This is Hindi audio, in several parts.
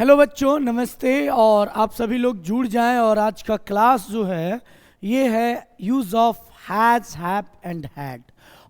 हेलो बच्चों, नमस्ते। और आप सभी लोग जुड़ जाएं। और आज का क्लास जो है ये है use of has, have and had.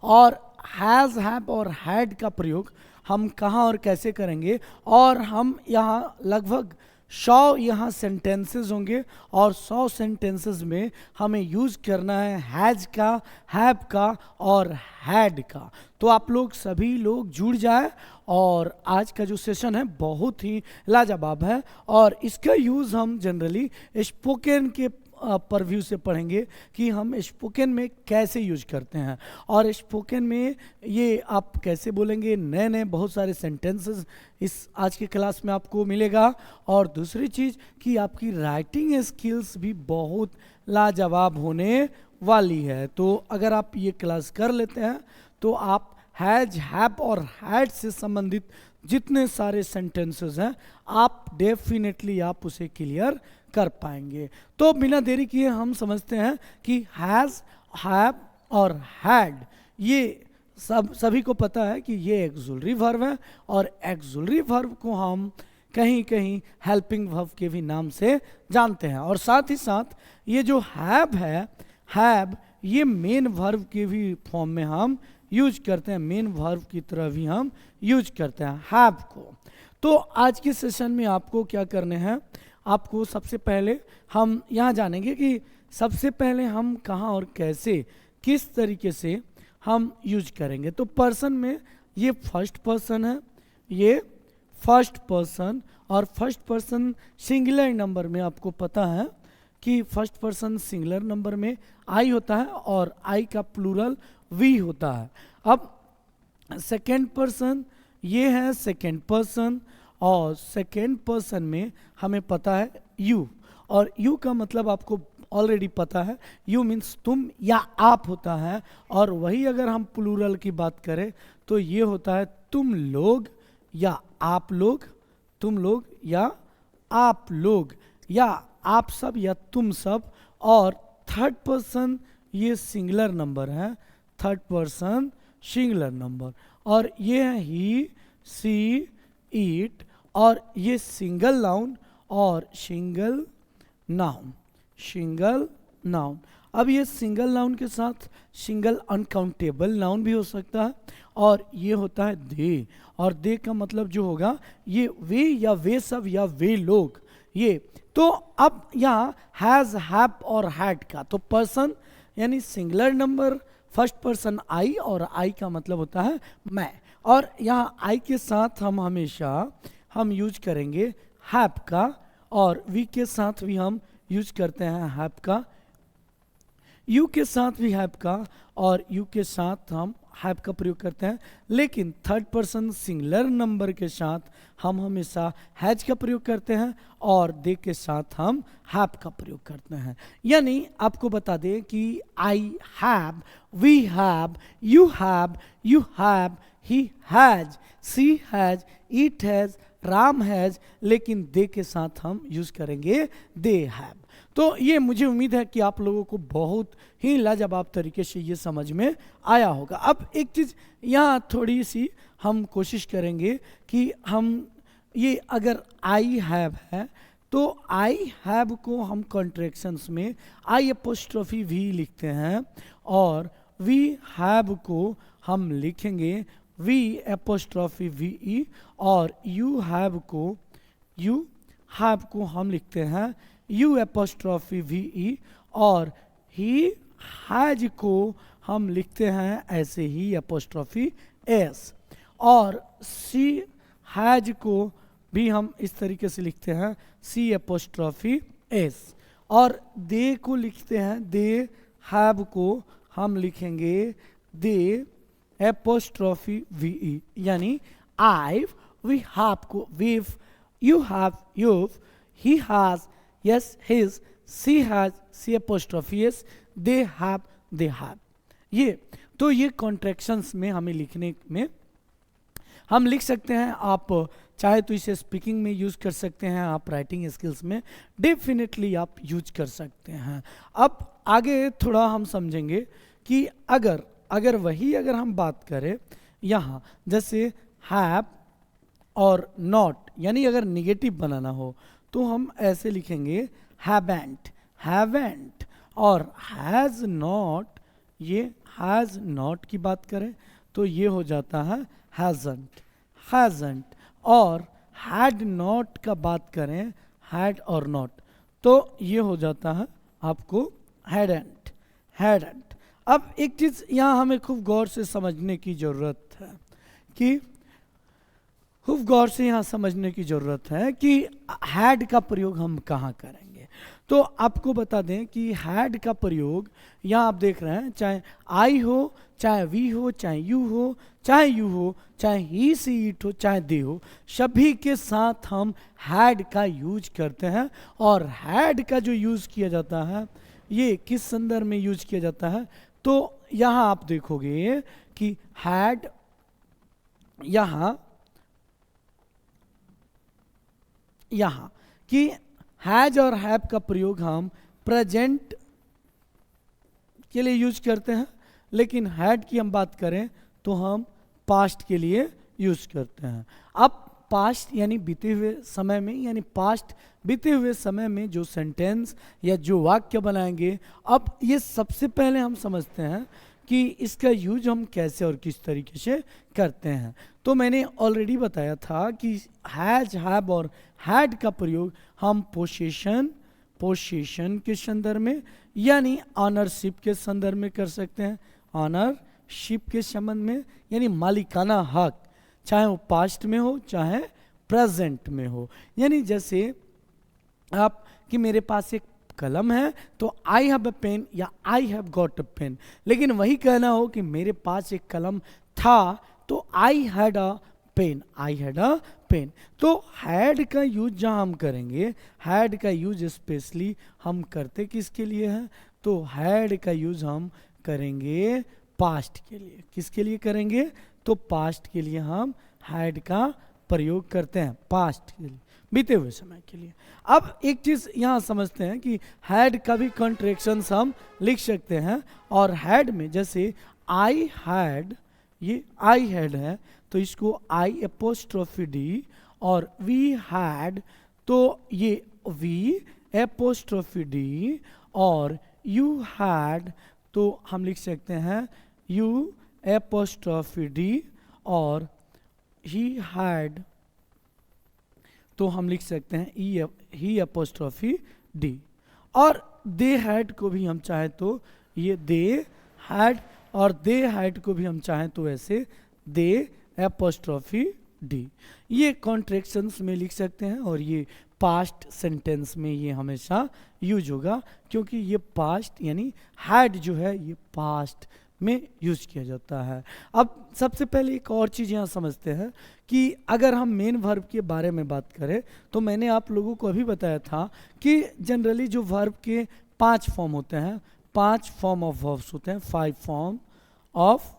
और हैज़, हैव और हैड का प्रयोग हम कहाँ और कैसे करेंगे। और हम यहाँ लगभग 100 यहाँ सेंटेंसेस होंगे और 100 सेंटेंसेस में हमें यूज़ करना है हैज़ का, हैव का और हैड का। तो आप लोग सभी लोग जुड़ जाए। और आज का जो सेशन है बहुत ही लाजवाब है और इसका यूज़ हम जनरली स्पोकन के परव्यू से पढ़ेंगे कि हम स्पोकन में कैसे यूज करते हैं। और स्पोकन में ये आप कैसे बोलेंगे, नए नए बहुत सारे सेंटेंसेस इस आज की क्लास में आपको मिलेगा। और दूसरी चीज़ कि आपकी राइटिंग स्किल्स भी बहुत लाजवाब होने वाली है। तो अगर आप ये क्लास कर लेते हैं तो आप हैज, हैव और हैड से संबंधित जितने सारे सेंटेंसेस हैं आप डेफिनेटली आप उसे क्लियर कर पाएंगे। तो बिना देरी किए हम समझते हैं कि हैज़, हैव और हैड ये सभी को पता है कि ये एक्सुलरी वर्ब है। और एक्सुलरी वर्ब को हम कहीं कहीं हेल्पिंग वर्ब के भी नाम से जानते हैं। और साथ ही साथ ये जो हैव है, हैव ये मेन वर्ब के भी फॉर्म में हम यूज करते हैं, मेन वर्ब की तरह भी हम यूज करते हैं हैव को। तो आज के सेशन में आपको क्या करने हैं, आपको सबसे पहले हम यहाँ जानेंगे कि सबसे पहले हम कहाँ और कैसे किस तरीके से हम यूज करेंगे। तो पर्सन में ये फर्स्ट पर्सन है, ये फर्स्ट पर्सन। और फर्स्ट पर्सन सिंगुलर नंबर में आपको पता है कि फर्स्ट पर्सन सिंगुलर नंबर में आई होता है और आई का प्लूरल वी होता है। अब सेकेंड पर्सन ये है सेकेंड पर्सन। और सेकेंड पर्सन में हमें पता है यू। और यू का मतलब आपको ऑलरेडी पता है, यू मीन्स तुम या आप होता है। और वही अगर हम प्लूरल की बात करें तो ये होता है तुम लोग या आप लोग, तुम लोग या आप लोग, या आप सब या तुम सब। और थर्ड पर्सन ये सिंगुलर नंबर है, थर्ड पर्सन सिंगुलर नंबर। और ये है ही, सी, इट। और ये सिंगल नाउन और सिंगल नाउन, सिंगल नाउन। अब ये सिंगल नाउन के साथ सिंगल अनकाउंटेबल नाउन भी हो सकता है। और ये होता है दे। और दे का मतलब जो होगा ये वे या वे सब या वे लोग, ये। तो अब यहाँ हैज़, हैव और हैड का, तो पर्सन यानी singular number, first person I और आई का मतलब होता है मैं। और यहाँ आई के साथ हम हमेशा हम यूज करेंगे हैव का। और वी के साथ भी हम यूज करते हैं हैव का, यू के साथ भी हैव का और यू के साथ हम हैव का प्रयोग करते हैं। लेकिन थर्ड पर्सन सिंगुलर नंबर के साथ हम हमेशा हैज का प्रयोग करते हैं और दे के साथ हम हैव का प्रयोग करते हैं। यानी आपको बता दें कि I have, we have, you have, he has, she has, it has, Ram has. लेकिन दे के साथ हम यूज करेंगे दे हैव। तो ये मुझे उम्मीद है कि आप लोगों को बहुत ही लाजवाब तरीके से ये समझ में आया होगा। अब एक चीज़ यहाँ थोड़ी सी हम कोशिश करेंगे कि हम ये अगर आई हैव है तो आई हैव को हम कॉन्ट्रैक्शंस में आई एपोस्ट्रोफी भी लिखते हैं। और वी हैव को हम लिखेंगे वी एपोस्ट्रोफी वी ई। और यू हैव को हम लिखते हैं यू एपोस्ट्रोफी वी ई। और ही हैज को हम लिखते हैं ऐसे ही एपोस्ट्रोफी एस। और सी हैज को भी हम इस तरीके से लिखते हैं सी एपोस्ट्रोफी एस। और दे को लिखते हैं दे हैव को हम लिखेंगे दे एपोस्ट्रोफी वी ई। यानी आई, वी हैव को we've, you have you've, he has is his, she has she apostrophe S, they have. ये तो ये कॉन्ट्रैक्शंस में हमें लिखने में हम लिख सकते हैं। आप चाहे तो इसे स्पीकिंग में यूज कर सकते हैं, आप राइटिंग स्किल्स में डेफिनेटली आप यूज कर सकते हैं। अब आगे थोड़ा हम समझेंगे कि अगर वही अगर हम बात करें यहाँ जैसे हैव और नॉट यानी अगर निगेटिव बनाना हो तो हम ऐसे लिखेंगे हैवेंट, हैवेंट। और हैज़ नॉट, ये हैज़ नॉट की बात करें तो ये हो जाता है हैजंट, हैजंट। और हैड नॉट का बात करें, हैड और नॉट, तो ये हो जाता है आपको हैडेंट, हैडेंट। अब एक चीज़ यहाँ हमें खूब गौर से समझने की ज़रूरत है कि खूब गौर से यहाँ समझने की ज़रूरत है कि हैड का प्रयोग हम कहाँ करेंगे। तो आपको बता दें कि हैड का प्रयोग यहाँ आप देख रहे हैं, चाहे आई हो, चाहे वी हो, चाहे यू हो, चाहे यू हो, चाहे ही सी इट हो, चाहे दे हो, सभी के साथ हम हैड का यूज करते हैं। और हैड का जो यूज़ किया जाता है ये किस संदर्भ में यूज किया जाता है, तो यहाँ आप देखोगे कि हैड, यहाँ कि हैज और हैव का प्रयोग हम प्रेजेंट के लिए यूज करते हैं, लेकिन हैड की हम बात करें तो हम पास्ट के लिए यूज करते हैं। अब पास्ट यानी बीते हुए समय में, यानी पास्ट बीते हुए समय में जो सेंटेंस या जो वाक्य बनाएंगे, अब ये सबसे पहले हम समझते हैं कि इसका यूज हम कैसे और किस तरीके से करते हैं। तो मैंने ऑलरेडी बताया था कि हैज, हैव और हैड का प्रयोग हम पोसेशन, पोसेशन के संदर्भ में यानी ऑनरशिप के संदर्भ में कर सकते हैं, ऑनरशिप के संबंध में, यानी मालिकाना हक, चाहे वो पास्ट में हो चाहे प्रेजेंट में हो। यानी जैसे आप कि मेरे पास एक कलम है तो आई हैव अ पेन या I have got a pen, लेकिन वही कहना हो कि मेरे पास एक कलम था तो I had a pen, I had a pen. तो हैड का यूज जहाँ हम करेंगे, हैड का यूज स्पेशली हम करते किसके लिए है, तो हैड का यूज हम करेंगे पास्ट के लिए। किसके लिए करेंगे, तो पास्ट के लिए हम हैड का प्रयोग करते हैं, पास्ट के लिए, बीते हुए समय के लिए। अब एक चीज़ यहाँ समझते हैं कि हैड का भी कॉन्ट्रैक्शंस हम लिख सकते हैं। और हैड में जैसे आई हैड, ये आई हैड है तो इसको आई एपोस्ट्रोफी डी, और वी हैड तो ये वी एपोस्ट्रोफी डी, और यू हैड तो हम लिख सकते हैं यू एपोस्ट्रोफी डी, और ही हैड तो हम लिख सकते हैं ही एपोस्ट्रोफी डी। और दे हैड को भी हम चाहे तो ये दे हैड, और दे हैड को भी हम चाहें तो ऐसे दे एपोस्ट्रोफी डी। ये कॉन्ट्रैक्शंस में लिख सकते हैं और ये पास्ट सेंटेंस में ये हमेशा यूज होगा, क्योंकि ये पास्ट यानी हैड जो है ये पास्ट में यूज किया जाता है। अब सबसे पहले एक और चीज़ यहाँ समझते हैं कि अगर हम मेन वर्ब के बारे में बात करें तो मैंने आप लोगों को अभी बताया था कि जनरली जो वर्ब के 5 फॉर्म होते हैं, 5 फॉर्म ऑफ वर्ब्स होते हैं, 5 फॉर्म ऑफ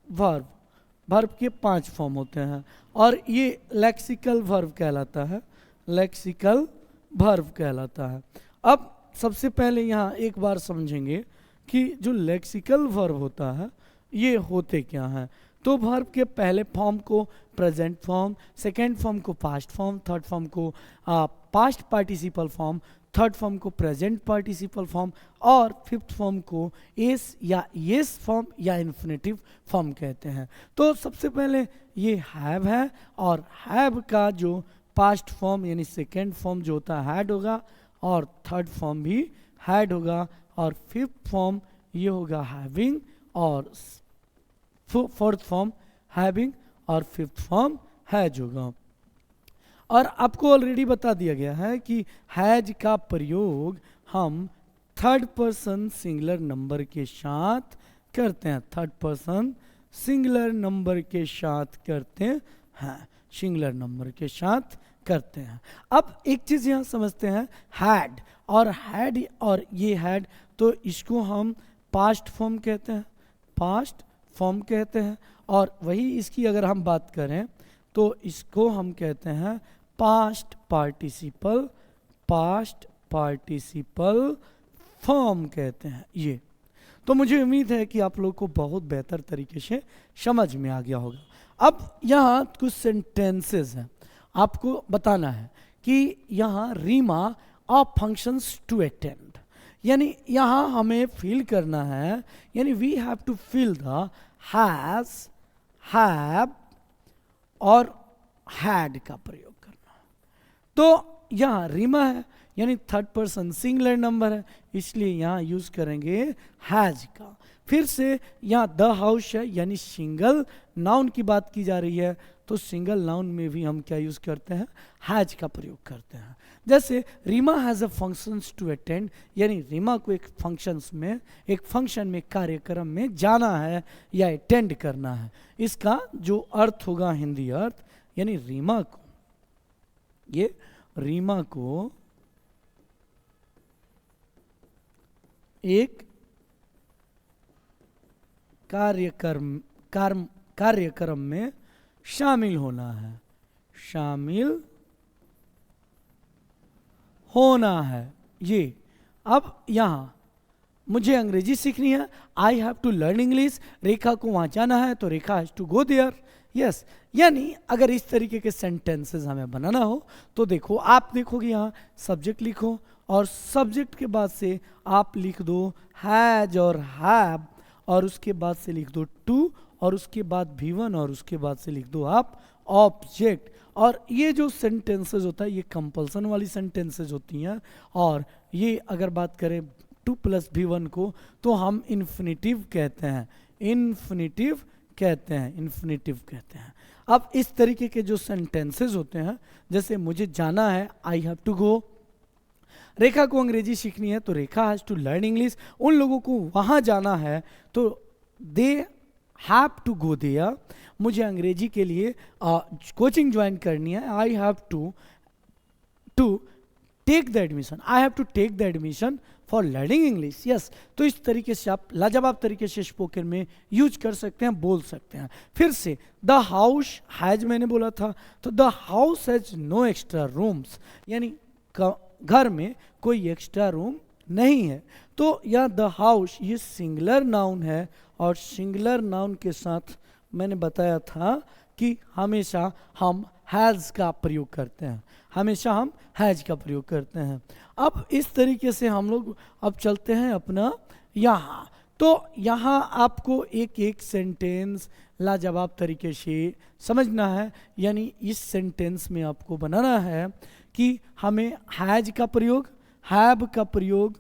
वर्ब, वर्ब के 5 फॉर्म होते हैं, और ये लेक्सिकल वर्ब कहलाता है, लेक्सिकल वर्ब कहलाता है। अब सबसे पहले यहाँ एक बार समझेंगे कि जो लेक्सिकल वर्ब होता है ये होते क्या हैं। तो वर्ब के पहले फॉर्म को प्रेजेंट फॉर्म, सेकेंड फॉर्म को पास्ट फॉर्म, थर्ड फॉर्म को past participle form, third form को प्रेजेंट पार्टिसिपल फॉर्म, और फिफ्थ फॉर्म को एस या येस फॉर्म या इन्फिनेटिव फॉर्म कहते हैं। तो सबसे पहले ये हैव है, और हैव का जो पास्ट फॉर्म यानी सेकेंड फॉर्म जो होता है हैड होगा, और थर्ड फॉर्म भी हैड होगा, और फिफ्थ फॉर्म ये होगा हैविंग, और फोर्थ फॉर्म हैविंग, और फिफ्थ फॉर्म हैज होगा। और आपको ऑलरेडी बता दिया गया है कि हैज का प्रयोग हम थर्ड पर्सन सिंगुलर नंबर के साथ करते हैं, थर्ड पर्सन सिंगुलर नंबर के साथ करते हैं, सिंगुलर नंबर के साथ करते हैं। अब एक चीज़ यहाँ समझते हैं, हैड और ये हैड तो इसको हम पास्ट फॉर्म कहते हैं, पास्ट फॉर्म कहते हैं, और वही इसकी अगर हम बात करें तो इसको हम कहते हैं past participle, past participle form कहते हैं ये। तो मुझे उम्मीद है कि आप लोग को बहुत बेहतर तरीके से समझ में आ गया होगा। अब यहाँ कुछ सेंटेंसेस हैं, आपको बताना है कि यहाँ Reema of functions to attend, यानी यहाँ हमें फिल करना है, यानी we have to fill the has, have और हैड का प्रयोग करना है। तो यहाँ रीमा है यानी थर्ड पर्सन सिंगुलर नंबर है, इसलिए यहाँ यूज करेंगे हैज का। फिर से यहाँ द हाउस है यानी सिंगल नाउन की बात की जा रही है, तो सिंगल नाउन में भी हम क्या यूज करते हैं, हैज का प्रयोग करते हैं। जैसे Reema has a functions to attend, यानी रीमा को एक फंक्शंस में, एक फंक्शन में, कार्यक्रम में जाना है या अटेंड करना है। इसका जो अर्थ होगा हिंदी अर्थ, यानी रीमा को, ये रीमा को एक कार्यक्रम में शामिल होना है, शामिल होना है। ये अब यहाँ मुझे अंग्रेजी सीखनी है, I have to learn English, Rekha को वहाँ जाना है तो Rekha has to go there. Yes, यानी अगर इस तरीके के सेंटेंसेस हमें बनाना हो तो देखो, आप देखोगे यहाँ सब्जेक्ट लिखो और सब्जेक्ट के बाद से आप लिख दो हैज और हैव, और उसके बाद से लिख दो टू, और उसके बाद V1, और उसके बाद से लिख दो आप ऑब्जेक्ट। और ये जो सेंटेंसेस होता है ये कंपल्सन वाली सेंटेंसेस होती हैं, और ये अगर बात करें 2 + V1 को तो हम इन्फिनिटिव कहते हैं, इन्फिनिटिव कहते हैं, इन्फिनिटिव कहते हैं। अब इस तरीके के जो सेंटेंसेस होते हैं, जैसे मुझे जाना है आई हैव टू गो, रेखा को अंग्रेजी सीखनी है तो Rekha has to learn English, उन लोगों को वहाँ जाना है तो they have to go there, मुझे अंग्रेजी के लिए कोचिंग ज्वाइन करनी है, I have to take the admission, I have to take the admission for learning English. Yes, तो इस तरीके से आप लाजवाब तरीके से स्पोकन में यूज कर सकते हैं, बोल सकते हैं। फिर से द हाउस हैज मैंने बोला था, तो the house has no extra rooms, यानी घर में कोई एक्स्ट्रा रूम नहीं है। तो यह द हाउस ये सिंगुलर नाउन है, और सिंगुलर नाउन के साथ मैंने बताया था कि हमेशा हम हैज़ का प्रयोग करते हैं, हमेशा हम हैज़ का प्रयोग करते हैं। अब इस तरीके से हम लोग अब चलते हैं अपना यहाँ, तो यहाँ आपको एक एक सेंटेंस लाजवाब तरीके से समझना है, यानी इस सेंटेंस में आपको बनाना है कि हमें हैज का प्रयोग, हैव का प्रयोग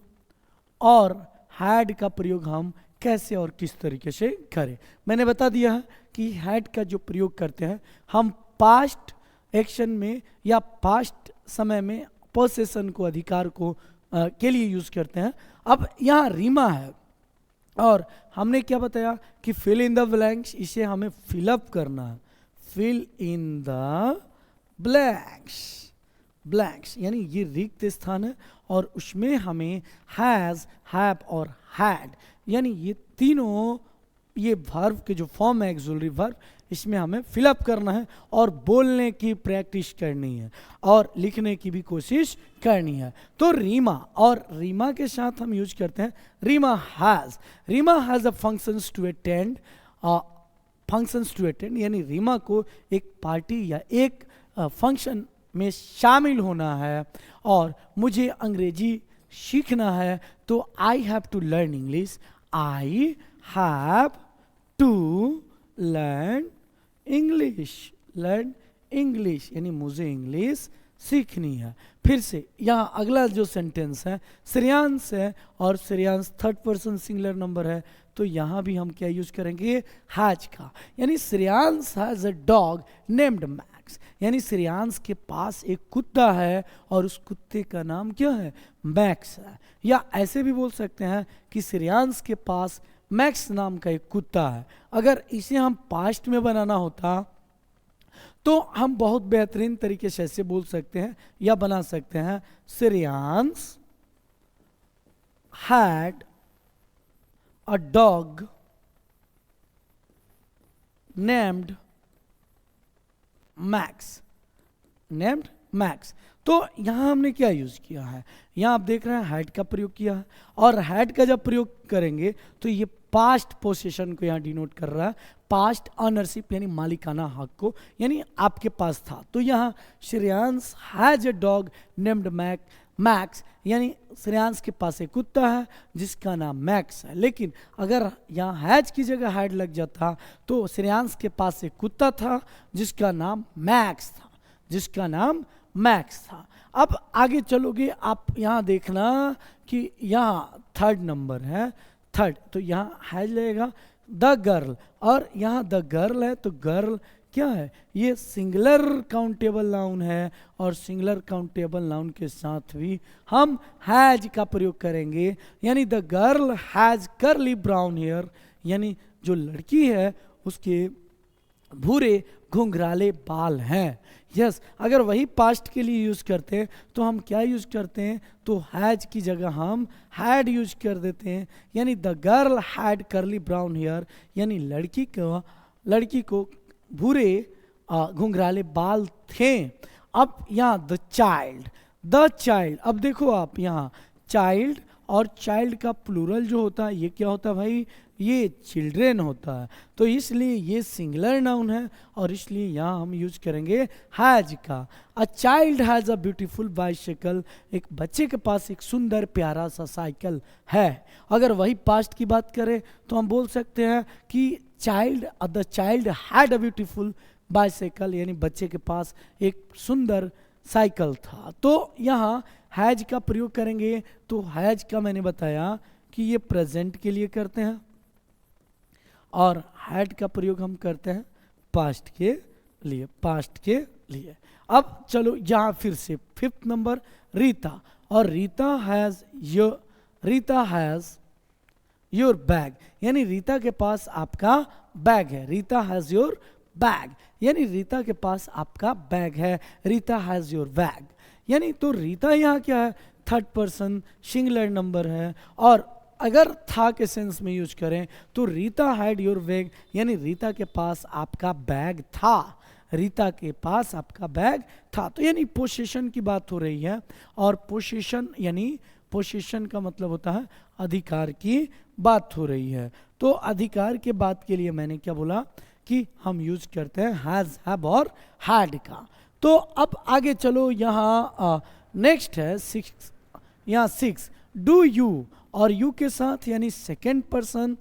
और हैड का प्रयोग हम कैसे और किस तरीके से करें। मैंने बता दिया है कि हैड का जो प्रयोग करते हैं हम पास्ट एक्शन में या पास्ट समय में पोसेशन को, अधिकार को के लिए यूज करते हैं। अब यहाँ रीमा है और हमने क्या बताया कि फिल इन द ब्लैंक्स, इसे हमें फिलअप करना है, फिल इन द ब्लैंक्स यानी ये रिक्त स्थान है, और उसमें हमें हैज, हैव और हैड यानी ये तीनों ये वर्ब के जो फॉर्म है एक्सुलरी वर्ब, इसमें हमें फिलअप करना है और बोलने की प्रैक्टिस करनी है और लिखने की भी कोशिश करनी है। तो रीमा, और रीमा के साथ हम यूज करते हैं Reema has a functions to attend, functions to attend यानी रीमा को एक पार्टी या एक फंक्शन में शामिल होना है और मुझे अंग्रेजी सीखना है, तो I have to learn English, I have to learn English यानी मुझे इंग्लिश सीखनी है। फिर से यहाँ अगला जो सेंटेंस है श्रेयांश है, और Shreyansh third person singular number है, तो यहाँ भी हम क्या यूज करेंगे हैज का, यानी Shreyansh has a dog named max, यानी श्रेयांश के पास एक कुत्ता है और उस कुत्ते का नाम क्या है, मैक्स है। या ऐसे भी बोल सकते हैं कि श्रेयांश के पास मैक्स नाम का एक कुत्ता है। अगर इसे हम पास्ट में बनाना होता तो हम बहुत बेहतरीन तरीके से ऐसे बोल सकते हैं या बना सकते हैं, Shreyansh had a dog named max. तो यहाँ हमने क्या यूज किया है, यहाँ आप देख रहे हैं हैड का प्रयोग किया है, और हैड का जब प्रयोग करेंगे तो ये पास्ट पोसेशन को यहाँ डिनोट कर रहा है, पास्ट ऑनरशिप यानी मालिकाना हक को, यानी आपके पास था। तो यहाँ Shreyansh has a dog named max, यानी श्रेयांश के पास एक कुत्ता है जिसका नाम मैक्स है। लेकिन अगर यहाँ हैज की जगह हैड लग जाता तो श्रेयांश के पास एक कुत्ता था जिसका नाम मैक्स था, जिसका नाम मैक्स था। अब आगे चलोगे आप, यहाँ देखना कि यहाँ थर्ड नंबर है, थर्ड, तो यहाँ हैज लगेगा द गर्ल, और यहाँ द गर्ल है तो गर्ल क्या है, ये सिंगुलर काउंटेबल नाउन है, और सिंगुलर काउंटेबल नाउन के साथ भी हम हैज का प्रयोग करेंगे, यानी the girl has curly brown hair, यानी जो लड़की है उसके भूरे घुंघराले बाल हैं। यस, अगर वही पास्ट के लिए यूज करते हैं तो हम क्या यूज करते हैं, तो हैज की जगह हम हैड यूज कर देते हैं, यानी the girl had curly brown hair, यानी लड़की को भूरे घुंघराले बाल थे। अब यहाँ द चाइल्ड, अब देखो आप यहाँ चाइल्ड और चाइल्ड का प्लूरल जो होता है ये क्या होता है भाई, ये चिल्ड्रेन होता है, तो इसलिए ये सिंगुलर नाउन है और इसलिए यहाँ हम यूज करेंगे हैज का। A child has a beautiful bicycle, एक बच्चे के पास एक सुंदर प्यारा सा साइकिल है। अगर वही पास्ट की बात करें तो हम बोल सकते हैं कि the child had a beautiful bicycle, यानी बच्चे के पास एक सुंदर साइकिल था। तो यहाँ हैज का प्रयोग करेंगे, तो हैज का मैंने बताया कि ये प्रेजेंट के लिए करते हैं और हैड का प्रयोग हम करते हैं पास्ट के लिए। अब चलो यहाँ फिर से फिफ्थ नंबर रीता, और रीता हैज योर बैग, यानी रीता के पास आपका बैग है, रीता हैज योर बैग, यानी रीता के पास आपका बैग है, रीता हैज योर बैग, यानी तो रीता यहाँ क्या है, थर्ड पर्सन सिंगुलर नंबर है, और अगर था के सेंस में यूज करें तो रीता हैड योर बैग, यानी रीता के पास आपका बैग था, रीता के पास आपका बैग था। तो यानी पोजीशन की बात हो रही है, और पोजीशन का मतलब होता है अधिकार की बात हो रही है। तो अधिकार के बात के लिए मैंने क्या बोला कि हम यूज करते हैं हैज, हैव और हैड का। तो अब आगे चलो, यहाँ नेक्स्ट है सिक्स, यहाँ सिक्स, डू यू, और यू के साथ यानी सेकेंड पर्सन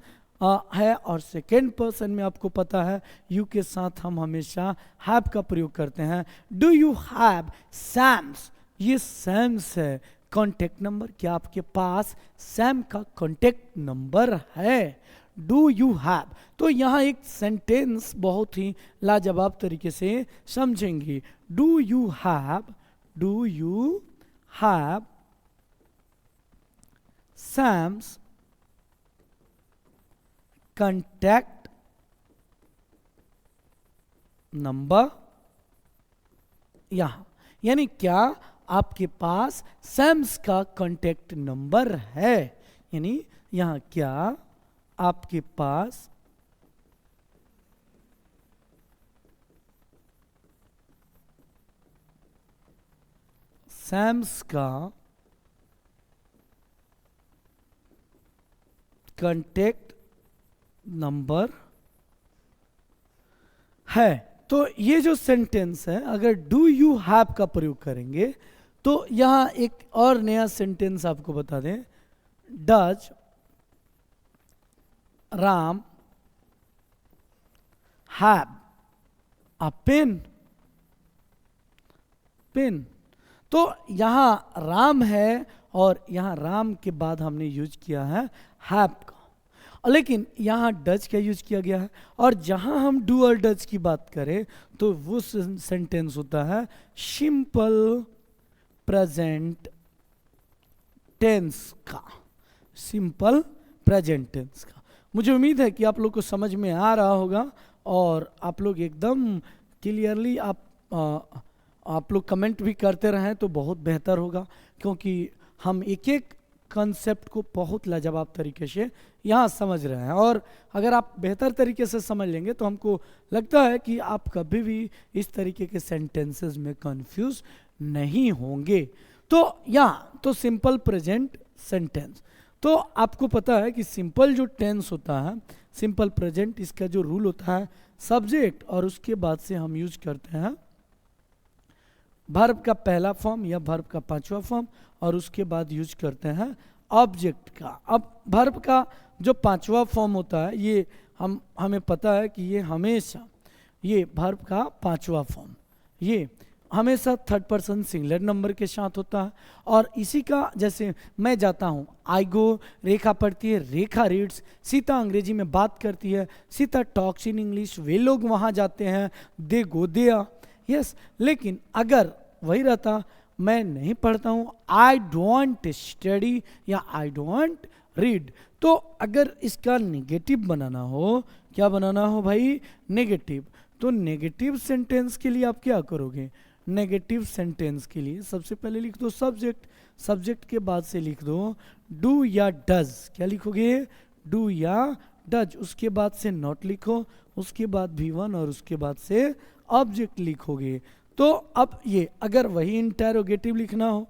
है, और सेकेंड पर्सन में आपको पता है यू के साथ हम हमेशा हैव का प्रयोग करते हैं। डू यू हैव सैम्स, ये सैम्स है कॉन्टेक्ट नंबर, क्या आपके पास सैम का कॉन्टेक्ट नंबर है, डू यू हैव। तो यहाँ एक सेंटेंस बहुत ही लाजवाब तरीके से समझेंगे, do you have Sam's contact number, यहाँ यानी क्या आपके पास सैम्स का कॉन्टेक्ट नंबर है, यानी यहाँ क्या आपके पास सैम्स का कॉन्टेक्ट नंबर है। तो ये जो सेंटेंस है, अगर डू यू हैव का प्रयोग करेंगे तो यहां एक और नया सेंटेंस आपको बता दें, does Ram have a pen, तो यहां राम है और यहां राम के बाद हमने यूज किया है हैव का, लेकिन यहाँ डज का यूज किया गया है। और जहां हम डू और डज की बात करें तो वो सेंटेंस होता है सिंपल प्रेजेंट टेंस का, सिंपल प्रेजेंट टेंस का। मुझे उम्मीद है कि आप लोग को समझ में आ रहा होगा और आप लोग एकदम क्लियरली आप लोग कमेंट भी करते रहें तो बहुत बेहतर होगा, क्योंकि हम एक एक कंसेप्ट को बहुत लाजवाब तरीके से यहाँ समझ रहे हैं। और अगर आप बेहतर तरीके से समझ लेंगे तो हमको लगता है कि आप कभी भी इस तरीके के सेंटेंसेस में कंफ्यूज नहीं होंगे। तो यहाँ तो सिंपल प्रेजेंट सेंटेंस, तो आपको पता है कि सिंपल जो टेंस होता है, सिंपल प्रेजेंट, इसका जो रूल होता है सब्जेक्ट और उसके बाद से हम यूज करते हैं वर्ब का पहला फॉर्म या वर्ब का पांचवा फॉर्म, और उसके बाद यूज करते हैं ऑब्जेक्ट का। अब वर्ब का जो पांचवा फॉर्म होता है ये हमें पता है कि ये हमेशा, ये वर्ब का पांचवा फॉर्म ये हमेशा थर्ड पर्सन सिंगुलर नंबर के साथ होता है। और इसी का जैसे मैं जाता हूँ, आई गो, रेखा पढ़ती है, रेखा रीड्स, सीता अंग्रेजी में बात करती है, सीता टॉक्स इन इंग्लिश, वे लोग वहाँ जाते हैं, दे गो देयर, यस। लेकिन अगर वही रहता मैं नहीं पढ़ता हूँ, आई डोंट स्टडी या आई डोंट रीड, तो अगर इसका नेगेटिव बनाना हो, क्या बनाना हो भाई, नेगेटिव, तो नेगेटिव सेंटेंस के लिए आप क्या करोगे, नेगेटिव सेंटेंस के लिए सबसे पहले लिख दो सब्जेक्ट, सब्जेक्ट के बाद से लिख दो डू या डज, क्या लिखोगे, डू या डज, उसके बाद से नॉट लिखो, उसके बाद V1 और उसके बाद से ऑब्जेक्ट लिखोगे। तो अब ये अगर वही इंटेरोगेटिव लिखना हो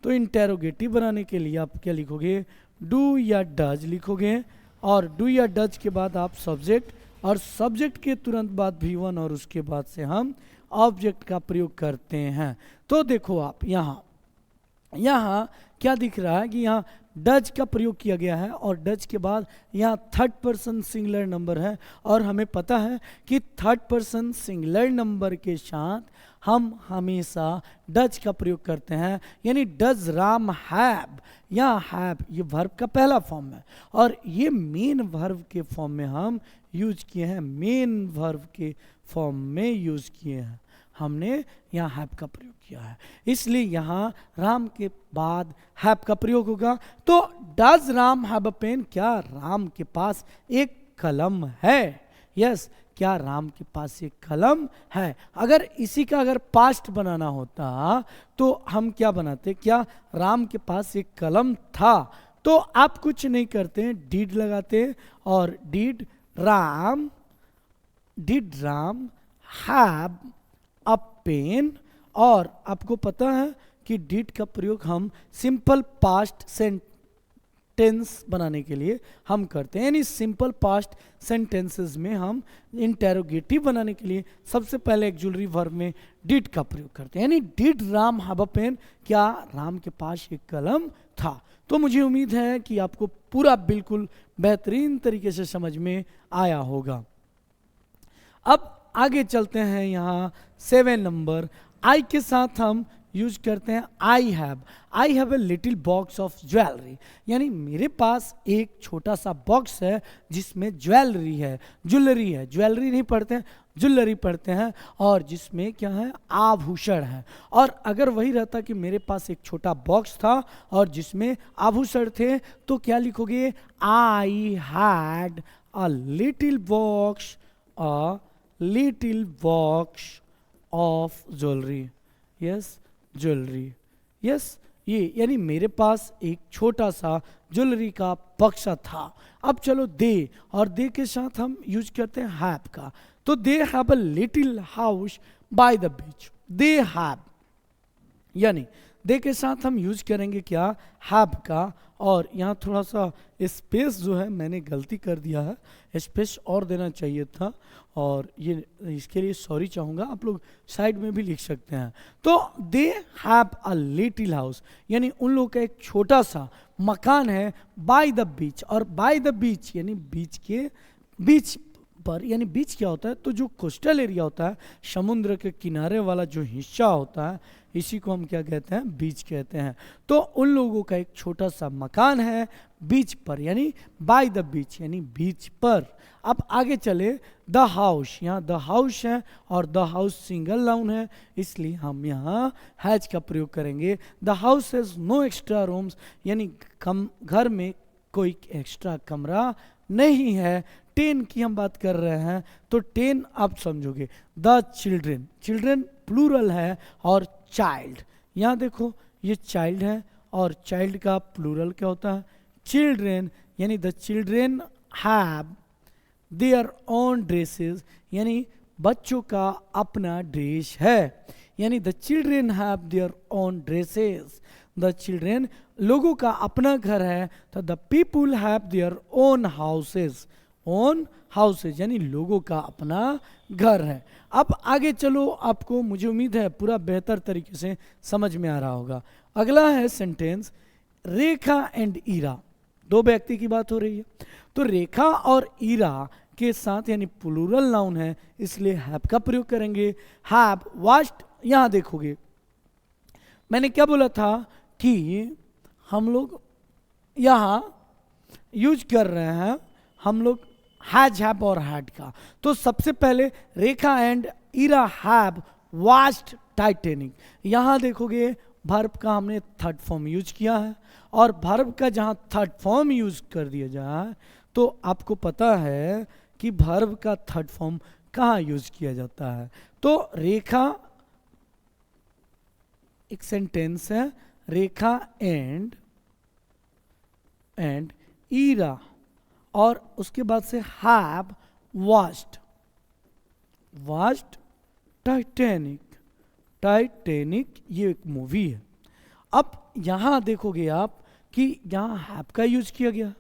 तो इंटेरोगेटिव बनाने के लिए आप क्या लिखोगे, डू या डज लिखोगे, और डू या डज के बाद आप सब्जेक्ट, और सब्जेक्ट के तुरंत बाद V1 और उसके बाद से हम ऑब्जेक्ट का प्रयोग करते हैं। तो देखो आप यहाँ क्या दिख रहा है कि यहाँ डज का प्रयोग किया गया है, और डज के बाद यहाँ थर्ड पर्सन सिंगुलर नंबर है, और हमें पता है कि थर्ड पर्सन सिंगुलर नंबर के साथ हम हमेशा डज का प्रयोग करते हैं, यानी डज राम हैव, यहाँ हैव ये वर्ब का पहला फॉर्म है, और ये मेन वर्ब के फॉर्म में हम यूज किए हैं, मेन वर्ब के फॉर्म में यूज किए हैं हमने, यहाँ हैव का प्रयोग किया है, इसलिए यहाँ राम के बाद हैव का प्रयोग होगा। तो does Ram have a pen, क्या राम के पास एक कलम है, यस, क्या राम के पास एक कलम है। अगर इसी का अगर पास्ट बनाना होता तो हम क्या बनाते, क्या राम के पास एक कलम था, तो आप कुछ नहीं करते, डिड लगाते, और did Ram have a pen, और आपको पता है कि डिड का प्रयोग हम सिंपल पास्ट सेंटेंस बनाने के लिए हम करते हैं, यानी सिंपल पास्ट सेंटेंसेस में हम इंटेरोगेटिव बनाने के लिए सबसे पहले एक्जुलरी वर्ब में डिड का प्रयोग करते हैं, यानी did Ram have a pen, क्या राम के पास एक कलम था। तो मुझे उम्मीद है कि आपको पूरा बिल्कुल बेहतरीन तरीके से समझ में आया होगा। अब आगे चलते हैं, यहाँ 7 नंबर, आई के साथ हम यूज करते हैं I have a little box of jewellery, यानी मेरे पास एक छोटा सा बॉक्स है जिसमें ज्वेलरी है, ज्वेलरी नहीं पढ़ते हैं, ज्वेलरी पढ़ते हैं, और जिसमें क्या है, आभूषण है। और अगर वही रहता कि मेरे पास एक छोटा बॉक्स था और जिसमें आभूषण थे, तो क्या लिखोगे, आई had a little box of jewellery, yes, jewellery, yes, ये यानी मेरे पास एक छोटा सा ज्वेलरी का बक्सा था। अब चलो दे, और दे के साथ हम यूज करते हैं हैव का, तो they have a little house by the beach, they have, यानी दे के साथ हम यूज करेंगे क्या, हैव का, और यहाँ थोड़ा सा स्पेस जो है मैंने गलती कर दिया है, स्पेस और देना चाहिए था, और ये इसके लिए सॉरी चाहूँगा, आप लोग साइड में भी लिख सकते हैं। तो they have a little house, यानी उन लोगों का एक छोटा सा मकान है, बाय द बीच, और बाय द बीच यानी बीच के बीच पर, यानी बीच क्या होता है, तो जो कोस्टल एरिया होता है, समुद्र के किनारे वाला जो हिस्सा होता है, इसी को हम क्या कहते हैं, बीच कहते हैं। तो उन लोगों का एक छोटा सा मकान है बीच पर, यानी बाय द बीच, यानी बीच पर। अब आगे चले, द हाउस, यहाँ द हाउस है और द हाउस सिंगल नाउन है, इसलिए हम यहाँ हैज का प्रयोग करेंगे। The house has no extra rooms, यानी घर में कोई एक्स्ट्रा कमरा नहीं है। 10 की हम बात कर रहे हैं, तो 10 आप समझोगे। द चिल्ड्रेन प्लूरल है, और चाइल्ड, यहाँ देखो ये चाइल्ड है, और चाइल्ड का प्लूरल क्या होता है, चिल्ड्रेन, यानी the children have their own dresses, यानी बच्चों का अपना ड्रेस है, यानी the children have their own dresses. The children, लोगों का अपना घर है, तो the people have their own houses, own houses यानी लोगों का अपना घर है। अब आगे चलो, आपको मुझे उम्मीद है पूरा बेहतर तरीके से समझ में आ रहा होगा। अगला है सेंटेंस रेखा एंड ईरा, दो व्यक्ति की बात हो रही है, तो रेखा और ईरा के साथ यानी प्लूरल नाउन है, इसलिए हैव का प्रयोग करेंगे। हैव वॉच्ड, यहां देखोगे मैंने क्या बोला था कि हम लोग यहां यूज कर रहे हैं हम लोग हैज हैव और हैड का। तो सबसे पहले Rekha and Ira have watched Titanic, यहां देखोगे वर्ब का हमने थर्ड फॉर्म यूज किया है, और वर्ब का जहां थर्ड फॉर्म यूज कर दिया जाए तो आपको पता है कि वर्ब का थर्ड फॉर्म कहाँ यूज किया जाता है। तो रेखा, एक सेंटेंस है रेखा एंड ईरा, और उसके बाद से हैव वॉच्ड टाइटैनिक, टाइटैनिक ये एक मूवी है। अब यहां देखोगे आप कि यहां हैव का यूज किया गया,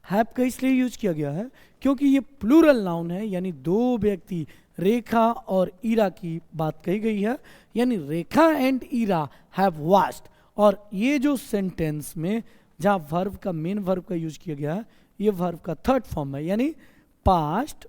हैव का इसलिए यूज किया गया है क्योंकि ये प्लूरल नाउन है, यानी दो व्यक्ति रेखा और ईरा की बात कही गई है, यानी Rekha and Ira have watched. और ये जो सेंटेंस में जहां वर्ब का मेन वर्ब का यूज किया गया है, ये वर्ब का थर्ड फॉर्म है, यानी पास्ट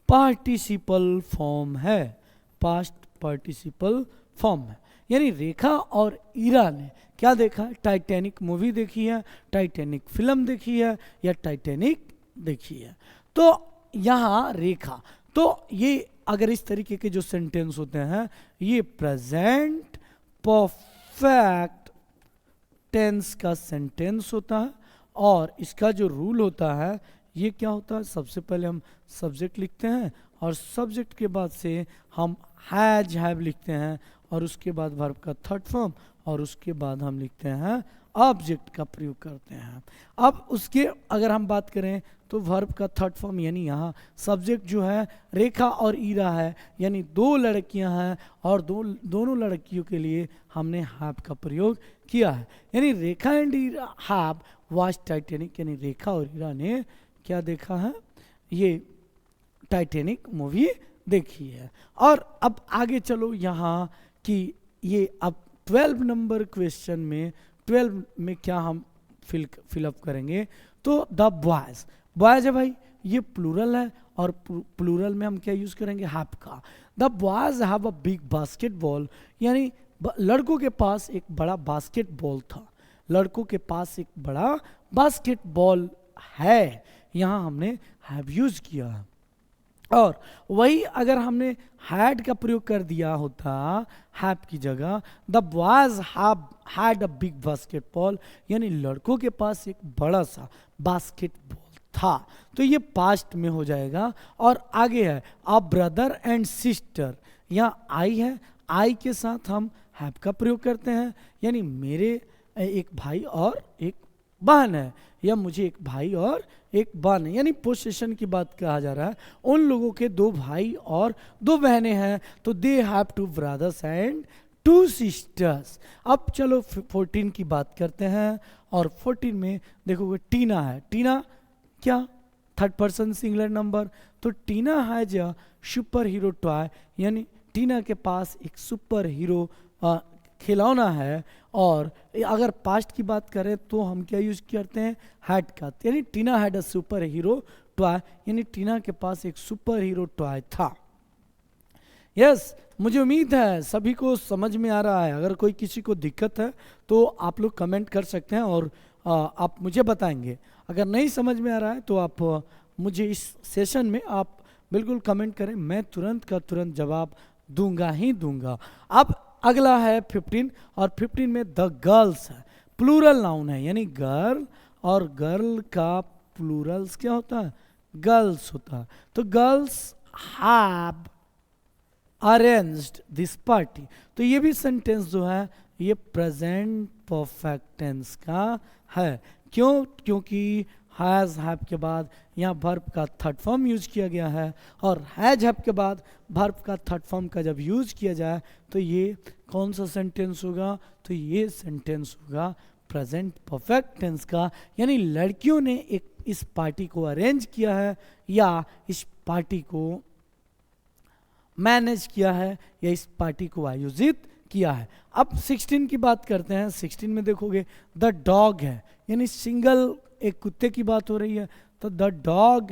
पार्टिसिपल फॉर्म है, पास्ट पार्टिसिपल फॉर्म है। यानी रेखा और ईरा ने क्या देखा, टाइटैनिक मूवी देखी है, टाइटैनिक फिल्म देखी है, या टाइटैनिक देखी है। तो यहाँ रेखा, तो ये अगर इस तरीके के जो सेंटेंस होते हैं ये प्रेजेंट परफेक्ट टेंस का सेंटेंस होता है, और इसका जो रूल होता है ये क्या होता है, सबसे पहले हम सब्जेक्ट लिखते हैं, और सब्जेक्ट के बाद से हम हैज हैव लिखते हैं, और उसके बाद वर्ब का थर्ड फॉर्म, और उसके बाद हम लिखते हैं ऑब्जेक्ट का प्रयोग करते हैं। अब उसके अगर हम बात करें तो वर्ब का थर्ड फॉर्म, यानी यहाँ सब्जेक्ट जो है रेखा और ईरा है, यानी दो लड़कियां हैं, और दोनों लड़कियों के लिए हमने हैव का प्रयोग किया है। यानी Rekha and Ira have watched Titanic, यानी रेखा और ईरा ने क्या देखा है, ये टाइटैनिक मूवी देखी है। और अब आगे चलो यहाँ कि ये अब 12 नंबर क्वेश्चन में 12 में क्या हम फिलअप करेंगे, तो द बॉयज, बॉयज है भाई, ये प्लूरल है, और प्लूरल में हम क्या यूज करेंगे, हैव का। The boys have a big basketball, यानी लड़कों के पास एक बड़ा बास्केटबॉल था, लड़कों के पास एक बड़ा बास्केटबॉल है, यहाँ हमने हैव यूज किया है। और वही अगर हमने हैड का प्रयोग कर दिया होता हैव की जगह, the boys had a big basketball, यानी लड़कों के पास एक बड़ा सा बास्केटबॉल था, तो ये पास्ट में हो जाएगा। और आगे है अ ब्रदर एंड सिस्टर, यहाँ आई है, आई के साथ हम हैव का प्रयोग करते हैं, यानी मेरे एक भाई और एक बहन है, या मुझे एक भाई और एक बहन है, यानी पोसेशन की बात कहा जा रहा है। उन लोगों के दो भाई और दो बहनें हैं, तो they have two brothers and two sisters. अब चलो 14 की बात करते हैं, और 14 में देखोगे टीना है, टीना क्या, थर्ड पर्सन सिंगुलर नंबर, तो Tina has a super hero toy, यानी टीना के पास एक सुपर हीरो खिलौना है। और अगर पास्ट की बात करें तो हम क्या यूज करते हैं, हैड का, यानी Tina had a super hero toy, यानी टीना के पास एक सुपर हीरो टॉय था। यस, मुझे उम्मीद है सभी को समझ में आ रहा है। अगर कोई किसी को दिक्कत है तो आप लोग कमेंट कर सकते हैं, और आप मुझे बताएंगे। अगर नहीं समझ में आ रहा है तो आप मुझे इस सेशन में आप बिल्कुल कमेंट करें, मैं तुरंत का तुरंत जवाब दूंगा ही दूंगा। अब अगला है 15, और 15 में द गर्ल्स है, प्लूरल नाउन है, यानी गर्ल, और गर्ल का प्लूरल्स क्या होता है, गर्ल्स होता है। तो girls have arranged this party, तो ये भी सेंटेंस जो है ये प्रेजेंट परफेक्ट टेंस का है। क्यों? क्योंकि हैज़ हैव के बाद यहाँ वर्ब का थर्ड फॉर्म यूज किया गया है, और हैज हैव के बाद वर्ब का थर्ड फॉर्म का जब यूज किया जाए तो ये कौन सा सेंटेंस होगा? तो ये सेंटेंस होगा प्रेजेंट परफेक्ट टेंस का, यानी लड़कियों ने एक इस पार्टी को अरेंज किया है या इस पार्टी को मैनेज किया है या इस पार्टी को आयोजित किया है। अब 16 की बात करते हैं। 16 में देखोगे द डॉग है, यानी सिंगल एक कुत्ते की बात हो रही है, तो the dog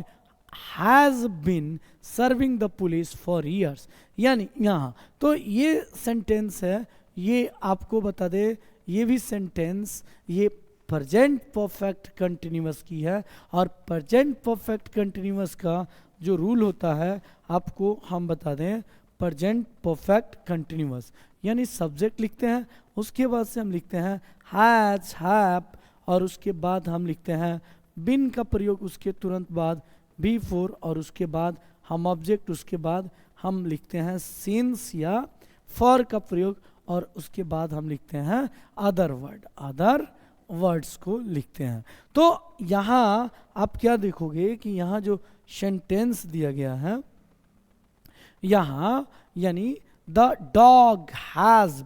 has been serving the police for years, यानी यहाँ तो ये सेंटेंस है, ये आपको बता दे ये भी सेंटेंस ये प्रेजेंट परफेक्ट कंटिन्यूअस की है, और प्रेजेंट परफेक्ट कंटिन्यूअस का जो रूल होता है आपको हम बता दें, प्रेजेंट परफेक्ट कंटिन्यूअस यानी सब्जेक्ट लिखते हैं, उसके बाद से हम लिखते हैं हैज हैव, और उसके बाद हम लिखते हैं बिन का प्रयोग उसके तुरंत बाद बिफोर, और उसके बाद हम ऑब्जेक्ट, उसके बाद हम लिखते हैं सिंस या फॉर का प्रयोग, और उसके बाद हम लिखते हैं अदर वर्ड, अदर वर्ड्स को लिखते हैं। तो यहाँ आप क्या देखोगे कि यहाँ जो सेंटेंस दिया गया है यहाँ, यानी the dog has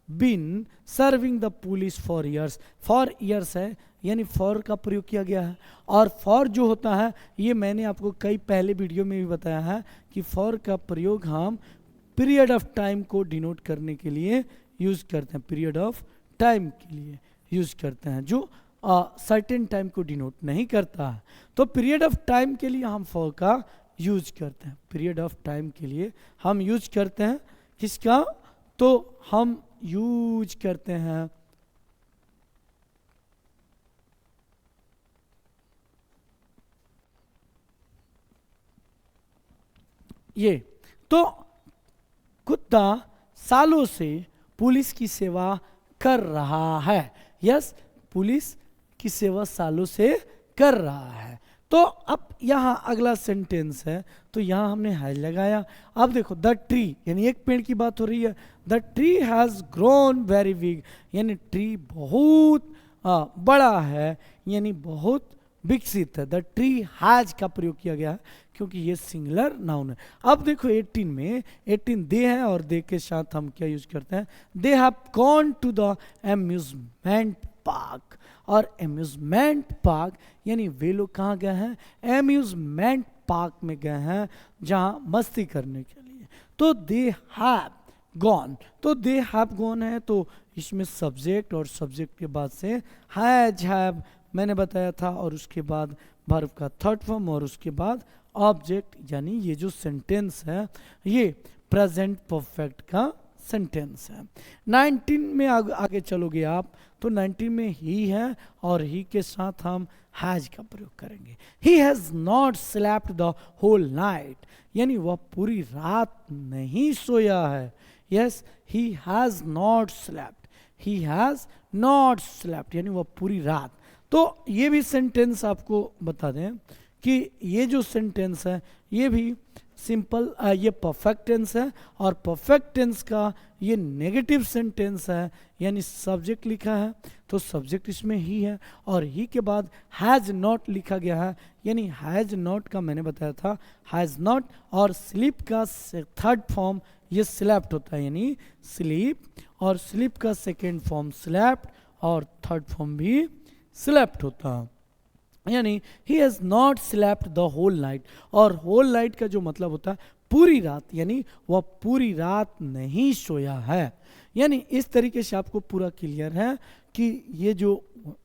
been serving the police for years है, यानी फॉर का प्रयोग किया गया है। और फॉर जो होता है ये मैंने आपको कई पहले वीडियो में भी बताया है कि फॉर का प्रयोग हम पीरियड ऑफ टाइम को डिनोट करने के लिए यूज करते हैं, पीरियड ऑफ टाइम के लिए यूज करते हैं, जो सर्टेन टाइम को डिनोट नहीं करता है। तो पीरियड ऑफ टाइम के लिए हम फॉर का यूज करते हैं, पीरियड ऑफ टाइम के लिए हम यूज करते हैं किसका? तो हम यूज करते हैं ये। तो कुत्ता सालों से पुलिस की सेवा कर रहा है, यस पुलिस की सेवा सालों से कर रहा है। तो अब यहाँ अगला सेंटेंस है, तो यहाँ हमने हैज लगाया। अब देखो द ट्री, यानी एक पेड़ की बात हो रही है, the tree has grown very big, यानी ट्री बहुत बड़ा है, यानी बहुत विकसित है। द ट्री हैज का प्रयोग किया गया है क्योंकि ये सिंगुलर नाउन है। अब देखो 18 में 18 दे है, और दे के साथ हम क्या यूज करते हैं? They have gone to the amusement park, और अम्यूजमेंट पार्क यानी वे लोग कहाँ गए हैं? अम्यूजमेंट पार्क में गए हैं जहाँ मस्ती करने के लिए। तो दे हैव गॉन, तो दे हैव गॉन है, तो इसमें सब्जेक्ट और सब्जेक्ट के बाद से हैज हैव मैंने बताया था, और उसके बाद वर्ब का थर्ड फॉर्म, और उसके बाद ऑब्जेक्ट, यानी ये जो सेंटेंस है ये प्रेजेंट परफेक्ट का सेंटेंस है। 19 में आगे चलोगे आप, तो 19 में ही है, और ही के साथ हम हैज का प्रयोग करेंगे। He has not slept the whole night, यानी वह पूरी रात नहीं सोया है। Yes he has not slept, he has not slept यानी वह पूरी रात। तो ये भी सेंटेंस आपको बता दें कि ये जो सेंटेंस है ये भी सिंपल ये परफेक्ट टेंस है, और परफेक्ट टेंस का ये नेगेटिव सेंटेंस है, यानी सब्जेक्ट लिखा है तो सब्जेक्ट इसमें ही है, और ही के बाद हैज़ नॉट लिखा गया है, यानी हैज़ नॉट का मैंने बताया था हैज़ नॉट, और स्लीप का थर्ड फॉर्म ये स्लेप्ट होता है, यानी स्लीप, और स्लीप का सेकेंड फॉर्म स्लेप्ट, और थर्ड फॉर्म भी स्लेप्ट होता है, यानी he has not slept the whole night. और होल नाइट का जो मतलब होता है पूरी रात, यानी वह पूरी रात नहीं सोया है। यानी इस तरीके से आपको पूरा क्लियर है कि ये जो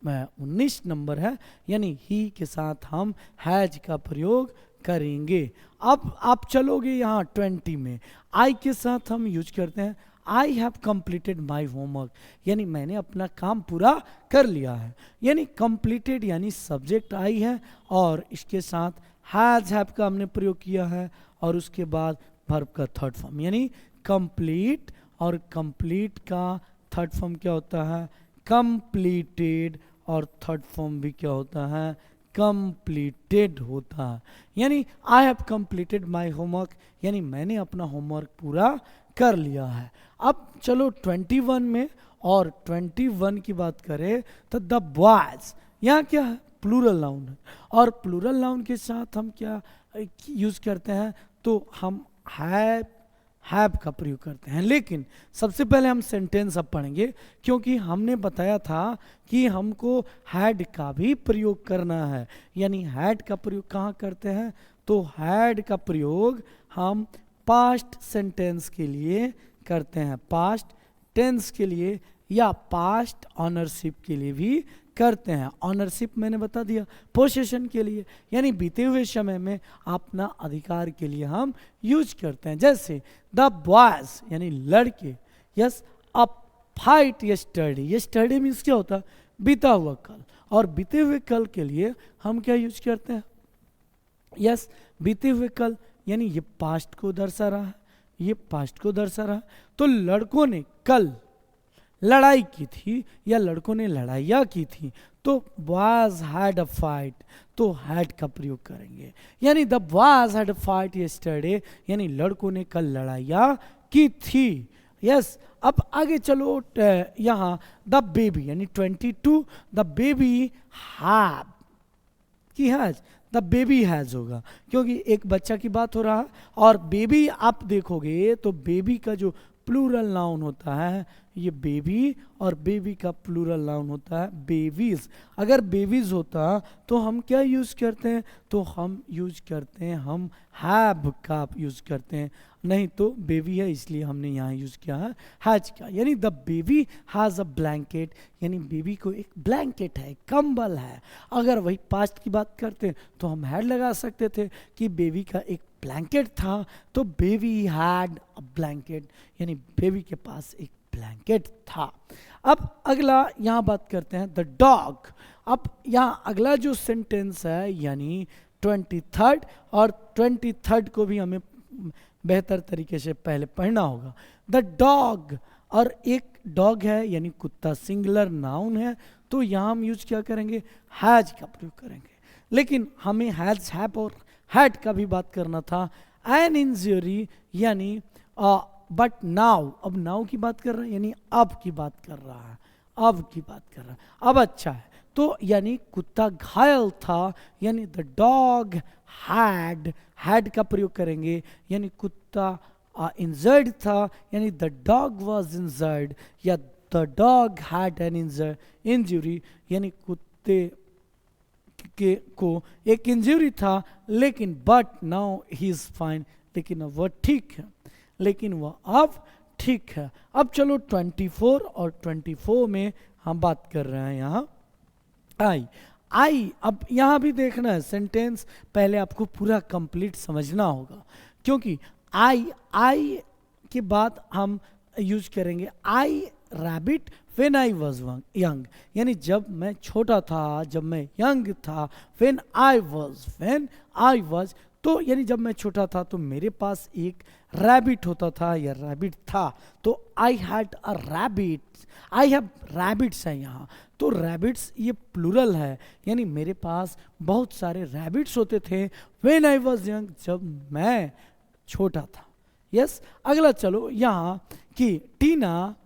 19 नंबर है, यानी ही के साथ हम हैज का प्रयोग करेंगे। अब आप चलोगे यहाँ 20 में, आई के साथ हम यूज करते हैं I have completed my homework, यानी मैंने अपना काम पूरा कर लिया है, यानी कंप्लीटेड यानी सब्जेक्ट आई है, और इसके साथ हैज हैव का हमने प्रयोग किया है, और उसके बाद वर्ब का थर्ड फॉर्म यानी कंप्लीट, और कंप्लीट का थर्ड फॉर्म क्या होता है? कंप्लीटेड, और थर्ड फॉर्म भी क्या होता है? कंप्लीटेड होता है। यानी I have completed my homework, यानी मैंने अपना होमवर्क पूरा कर लिया है। अब चलो 21 में, और 21 की बात करें तो द बॉयज, यहाँ क्या है, प्लूरल नाउन है, और प्लूरल नाउन के साथ हम क्या यूज करते हैं, तो हम हैव का प्रयोग करते हैं। लेकिन सबसे पहले हम सेंटेंस अब पढ़ेंगे, क्योंकि हमने बताया था कि हमको हैड का भी प्रयोग करना है। यानी हैड का प्रयोग कहाँ करते हैं, तो हैड का प्रयोग हम पास्ट सेंटेंस के लिए करते हैं, पास्ट टेंस के लिए या पास्ट ऑनरशिप के लिए भी करते हैं। ऑनरशिप मैंने बता दिया, पोसेशन के लिए, यानी बीते हुए समय में अपना अधिकार के लिए हम यूज करते हैं। जैसे द बॉयज यानी लड़के, yes a fight yesterday, yesterday means क्या होता है, बीता हुआ कल, और बीते हुए कल के लिए हम क्या यूज करते हैं, यस बीते हुए कल, यानी ये पास्ट को दर्शा रहा है, ये पास्ट को दर्शा रहा है। तो लड़कों ने कल लड़ाई की थी या लड़कों ने लड़ाइयाँ की थी, तो बॉयज हैड अ फाइट, तो हैड का प्रयोग करेंगे। यानी the boys had a fight yesterday, यानी लड़कों ने कल लड़ाइयाँ की थी। यस अब आगे चलो, यहाँ द बेबी यानी 22, द बेबी हैव की हैज, द बेबी हैज होगा, क्योंकि एक बच्चा की बात हो रहा है। और बेबी आप देखोगे तो बेबी का जो प्लूरल नाउन होता है ये बेबी, और बेबी का प्लूरल नाउन होता है बेबीज। अगर बेबीज होता तो हम क्या यूज करते हैं, तो हम यूज करते हैं, हम हैव का यूज करते हैं, नहीं तो बेबी है इसलिए हमने यहाँ यूज किया है हैज का। यानी the baby has a blanket, यानी बेबी को एक ब्लैंकेट है, कंबल है। अगर वही पास्ट की बात करते तो हम हैड लगा सकते थे कि बेबी का एक ब्लैंकेट था, तो बेबी हैड अ ब्लैंकेट, यानी बेबी के पास एक ब्लैंकेट था। अब अगला यहाँ बात करते हैं द डॉग। अब यहाँ अगला जो सेंटेंस है यानी 23rd, और 23rd को भी हमें बेहतर तरीके से पहले पढ़ना होगा। द डॉग, और एक डॉग है यानी कुत्ता, सिंगुलर नाउन है, तो यहाँ हम यूज क्या करेंगे, हैज का प्रयोग करेंगे। लेकिन हमें हैज, हैव और हैड का भी बात करना था। एन इंजरी यानी बट नाउ, अब नाउ की बात कर रहा है, यानी अब की बात कर रहा है, अब की बात कर रहा है, अब अच्छा है, तो यानी कुत्ता घायल था, यानी द डॉग हैड का प्रयोग करेंगे, यानी कुत्ता इंजर्ड था, यानी द डॉग वाज इंजर्ड, या the dog had an injury, यानी कुत्ते को एक इंजरी था, लेकिन but now he is fine, लेकिन अब वह ठीक है, लेकिन वह अब ठीक है। अब चलो 24 और 24 में हम बात कर रहे हैं यहाँ आई। अब यहाँ भी देखना है, सेंटेंस पहले आपको पूरा कंप्लीट समझना होगा, क्योंकि आई के बाद हम यूज करेंगे I rabbit when I was young, यानी जब मैं छोटा था, जब मैं यंग था, व्हेन आई वॉज, तो यानी जब मैं छोटा था तो मेरे पास एक रैबिट होता था या रैबिट था, तो I had a rabbit, I have rabbits है यहाँ, तो रैबिट्स ये प्लूरल है, यानी मेरे पास बहुत सारे रैबिट्स होते थे व्हेन आई वॉज यंग, जब मैं छोटा था। यस अगला चलो यहाँ कि टीना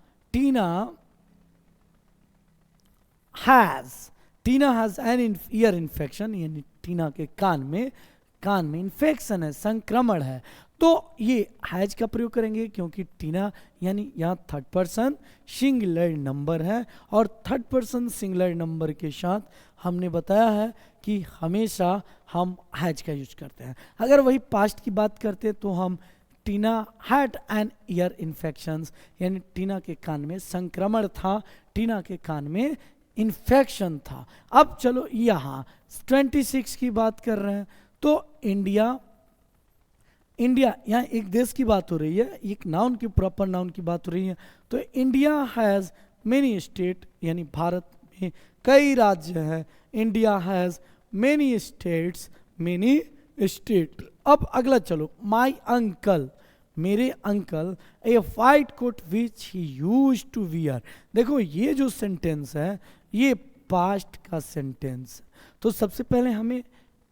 हैज एन ईयर इन्फेक्शन, यानी टीना के कान में इन्फेक्शन है, संक्रमण है, तो ये हैज का प्रयोग करेंगे, क्योंकि टीना यानी यहाँ थर्ड पर्सन सिंगुलर नंबर है, और थर्ड पर्सन सिंगुलर नंबर के साथ हमने बताया है कि हमेशा हम हैज का यूज करते हैं। अगर वही पास्ट की बात करते तो हम टीना हैड एन ईयर इन्फेक्शन, यानी टीना के कान में संक्रमण था, टीना के कान में इन्फेक्शन था। अब चलो यहाँ 26 की बात कर रहे हैं, तो इंडिया यहाँ एक देश की बात हो रही है, एक नाउन की, प्रॉपर नाउन की बात हो रही है, तो इंडिया हैज़ मेनी स्टेट, यानी भारत में कई राज्य हैं, India has many states, many state. अब अगला चलो, माई अंकल, मेरे uncle a white coat which he use to wear. देखो ये जो सेंटेंस है ये पास्ट का सेंटेंस, तो सबसे पहले हमें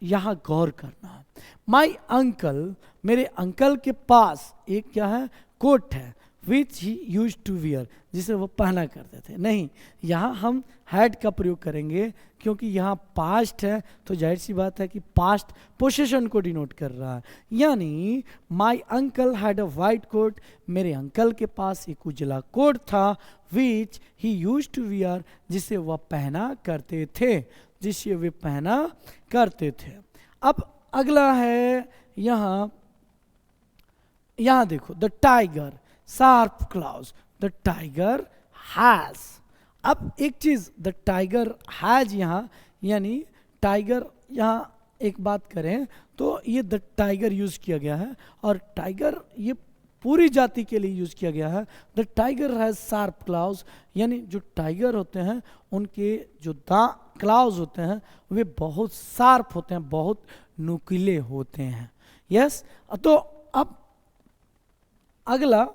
यहाँ गौर करना है। माई अंकल, मेरे अंकल के पास एक क्या है, कोट है, विच ही यूज टू वियर, जिसे वो पहना करते थे। नहीं, यहाँ हम हैड का प्रयोग करेंगे क्योंकि यहाँ पास्ट है, तो जाहिर सी बात है कि पास्ट पोजीशन को डिनोट कर रहा है। यानी my uncle had a white coat, मेरे अंकल के पास एक उजला कोट था, which he use to wear, जिसे वह पहना करते थे, जिसे वे पहना करते थे। अब अगला है यहाँ देखो, the tiger sharp clause, the tiger has. अब एक चीज, द टाइगर हैज यहाँ, यानी टाइगर यहाँ एक बात करें तो ये द टाइगर यूज किया गया है, और टाइगर ये पूरी जाति के लिए यूज किया गया है। The tiger has sharp clause, यानी जो टाइगर होते हैं उनके जो क्लॉज होते हैं वे बहुत शार्प होते हैं, बहुत नुकीले होते हैं। यस, तो अब अगला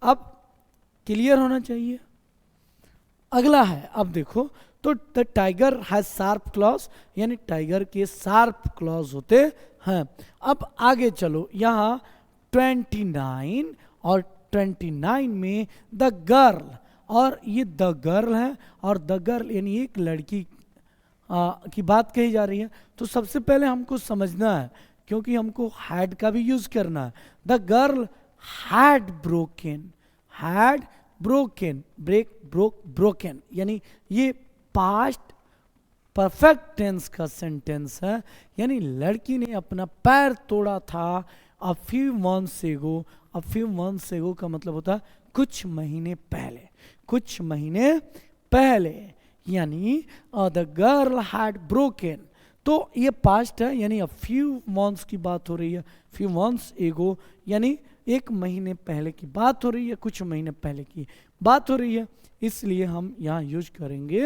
अब क्लियर होना चाहिए। अगला है, अब देखो, तो the tiger has sharp clause, यानी टाइगर के शार्प क्लॉज होते हैं। अब आगे चलो, यहाँ 29 और 29 में द गर्ल, और ये द गर्ल है, और द गर्ल यानी एक लड़की की बात कही जा रही है। तो सबसे पहले हमको समझना है, क्योंकि हमको हैड का भी यूज करना है। The girl had broken, had broken, broken, यानी ये पास्ट परफेक्ट टेंस का सेंटेंस है, यानी लड़की ने अपना पैर तोड़ा था अ फ्यू मंथ्स एगो। अ फ्यू मंथ्स एगो का मतलब होता है कुछ महीने पहले, कुछ महीने पहले, यानी द गर्ल हैड ब्रोकन। तो ये पास्ट है, यानी अ फ्यू मंथ्स की बात हो रही है, फ्यू मंथ्स एगो, यानी एक महीने पहले की बात हो रही है, कुछ महीने पहले की बात हो रही है, इसलिए हम यहाँ यूज करेंगे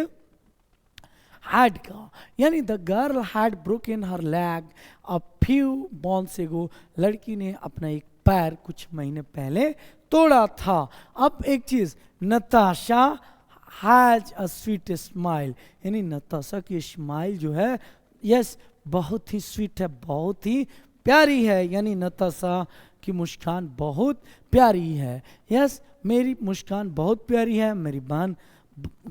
हैड का। यानी the girl had broken her leg a few months एगो, लड़की ने अपना एक पैर कुछ महीने पहले तोड़ा था। अब एक चीज, Natasha has a sweet smile, यानी नताशा की स्माइल जो है, यस, बहुत ही स्वीट है, बहुत ही प्यारी है, यानी नताशा की मुस्कान बहुत प्यारी है। यस, मेरी मुस्कान बहुत प्यारी है, मेरी बहन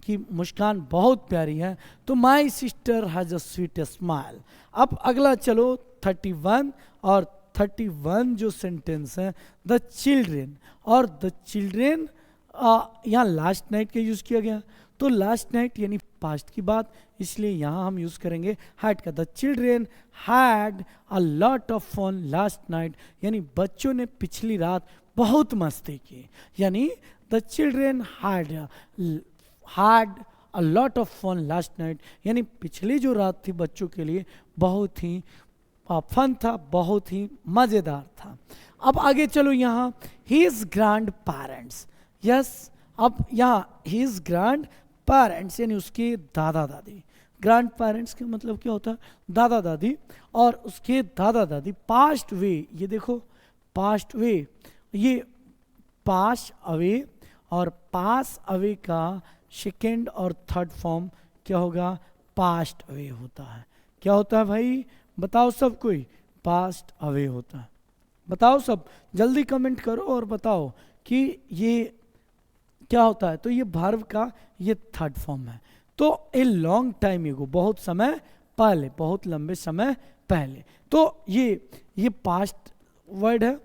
की मुस्कान बहुत प्यारी है। तो my sister has a sweet smile. अब अगला चलो 31, और 31 जो सेंटेंस है, द चिल्ड्रेन, और द चिल्ड्रेन यहाँ लास्ट नाइट का यूज किया गया, तो लास्ट नाइट यानी पास्ट की बात, इसलिए यहाँ हम यूज करेंगे हैड का। The children had a lot of fun last night, यानी बच्चों ने पिछली रात बहुत मस्ती की, यानी the children had a lot of fun last night, यानी पिछली जो रात थी बच्चों के लिए बहुत ही फन था, बहुत ही मजेदार था। अब आगे चलो, यहाँ हिज ग्रैंड पेरेंट्स, यस, अब यहाँ हिज ग्रैंड पेरेंट्स यानी उसके दादा दादी। ग्रैंड पेरेंट्स का मतलब क्या होता है? दादा दादी, और उसके दादा दादी पास्ट वे, ये देखो पास्ट वे, ये पास अवे, और पास अवे का सेकेंड और थर्ड फॉर्म क्या होगा? पास्ट अवे होता है। क्या होता है भाई, बताओ सब कोई? पास्ट अवे होता है। बताओ सब, जल्दी कमेंट करो और बताओ कि ये क्या होता है। तो ये वर्ब का ये थर्ड फॉर्म है। तो ए लॉन्ग टाइम एगो, बहुत समय पहले, बहुत लंबे समय पहले। तो ये पास्ट वर्ड है,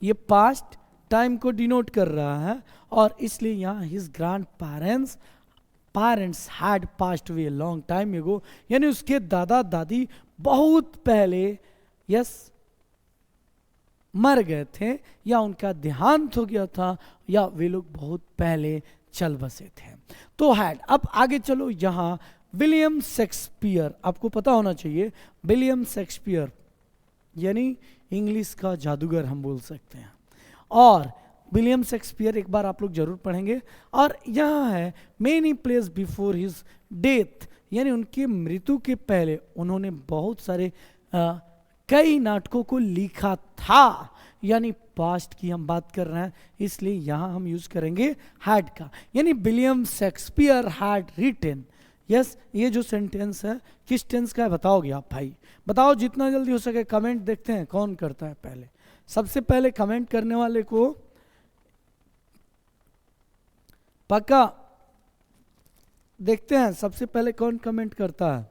ये पास्ट टाइम को डिनोट कर रहा है, और इसलिए यहाँ his grand parents had passed away long time एगो, यानी उसके दादा दादी बहुत पहले, यस, मर गए थे, या उनका देहांत हो गया था, या वे लोग बहुत पहले चल बसे थे। तो हैड। अब आगे चलो, यहाँ विलियम शेक्सपियर, आपको पता होना चाहिए, विलियम शेक्सपियर यानी इंग्लिश का जादूगर हम बोल सकते हैं, और विलियम शेक्सपियर एक बार आप लोग जरूर पढ़ेंगे। और यहाँ है many place before his death, यानी उनकी मृत्यु के पहले उन्होंने बहुत सारे कई नाटकों को लिखा था, यानी पास्ट की हम बात कर रहे हैं, इसलिए यहाँ हम यूज करेंगे हैड का। यानी William Shakespeare had written, yes ये जो सेंटेंस है किस टेंस का है बताओगे आप भाई, बताओ जितना जल्दी हो सके। कमेंट देखते हैं कौन करता है पहले। सबसे पहले कमेंट करने वाले को पक्का देखते हैं सबसे पहले कौन कमेंट करता है।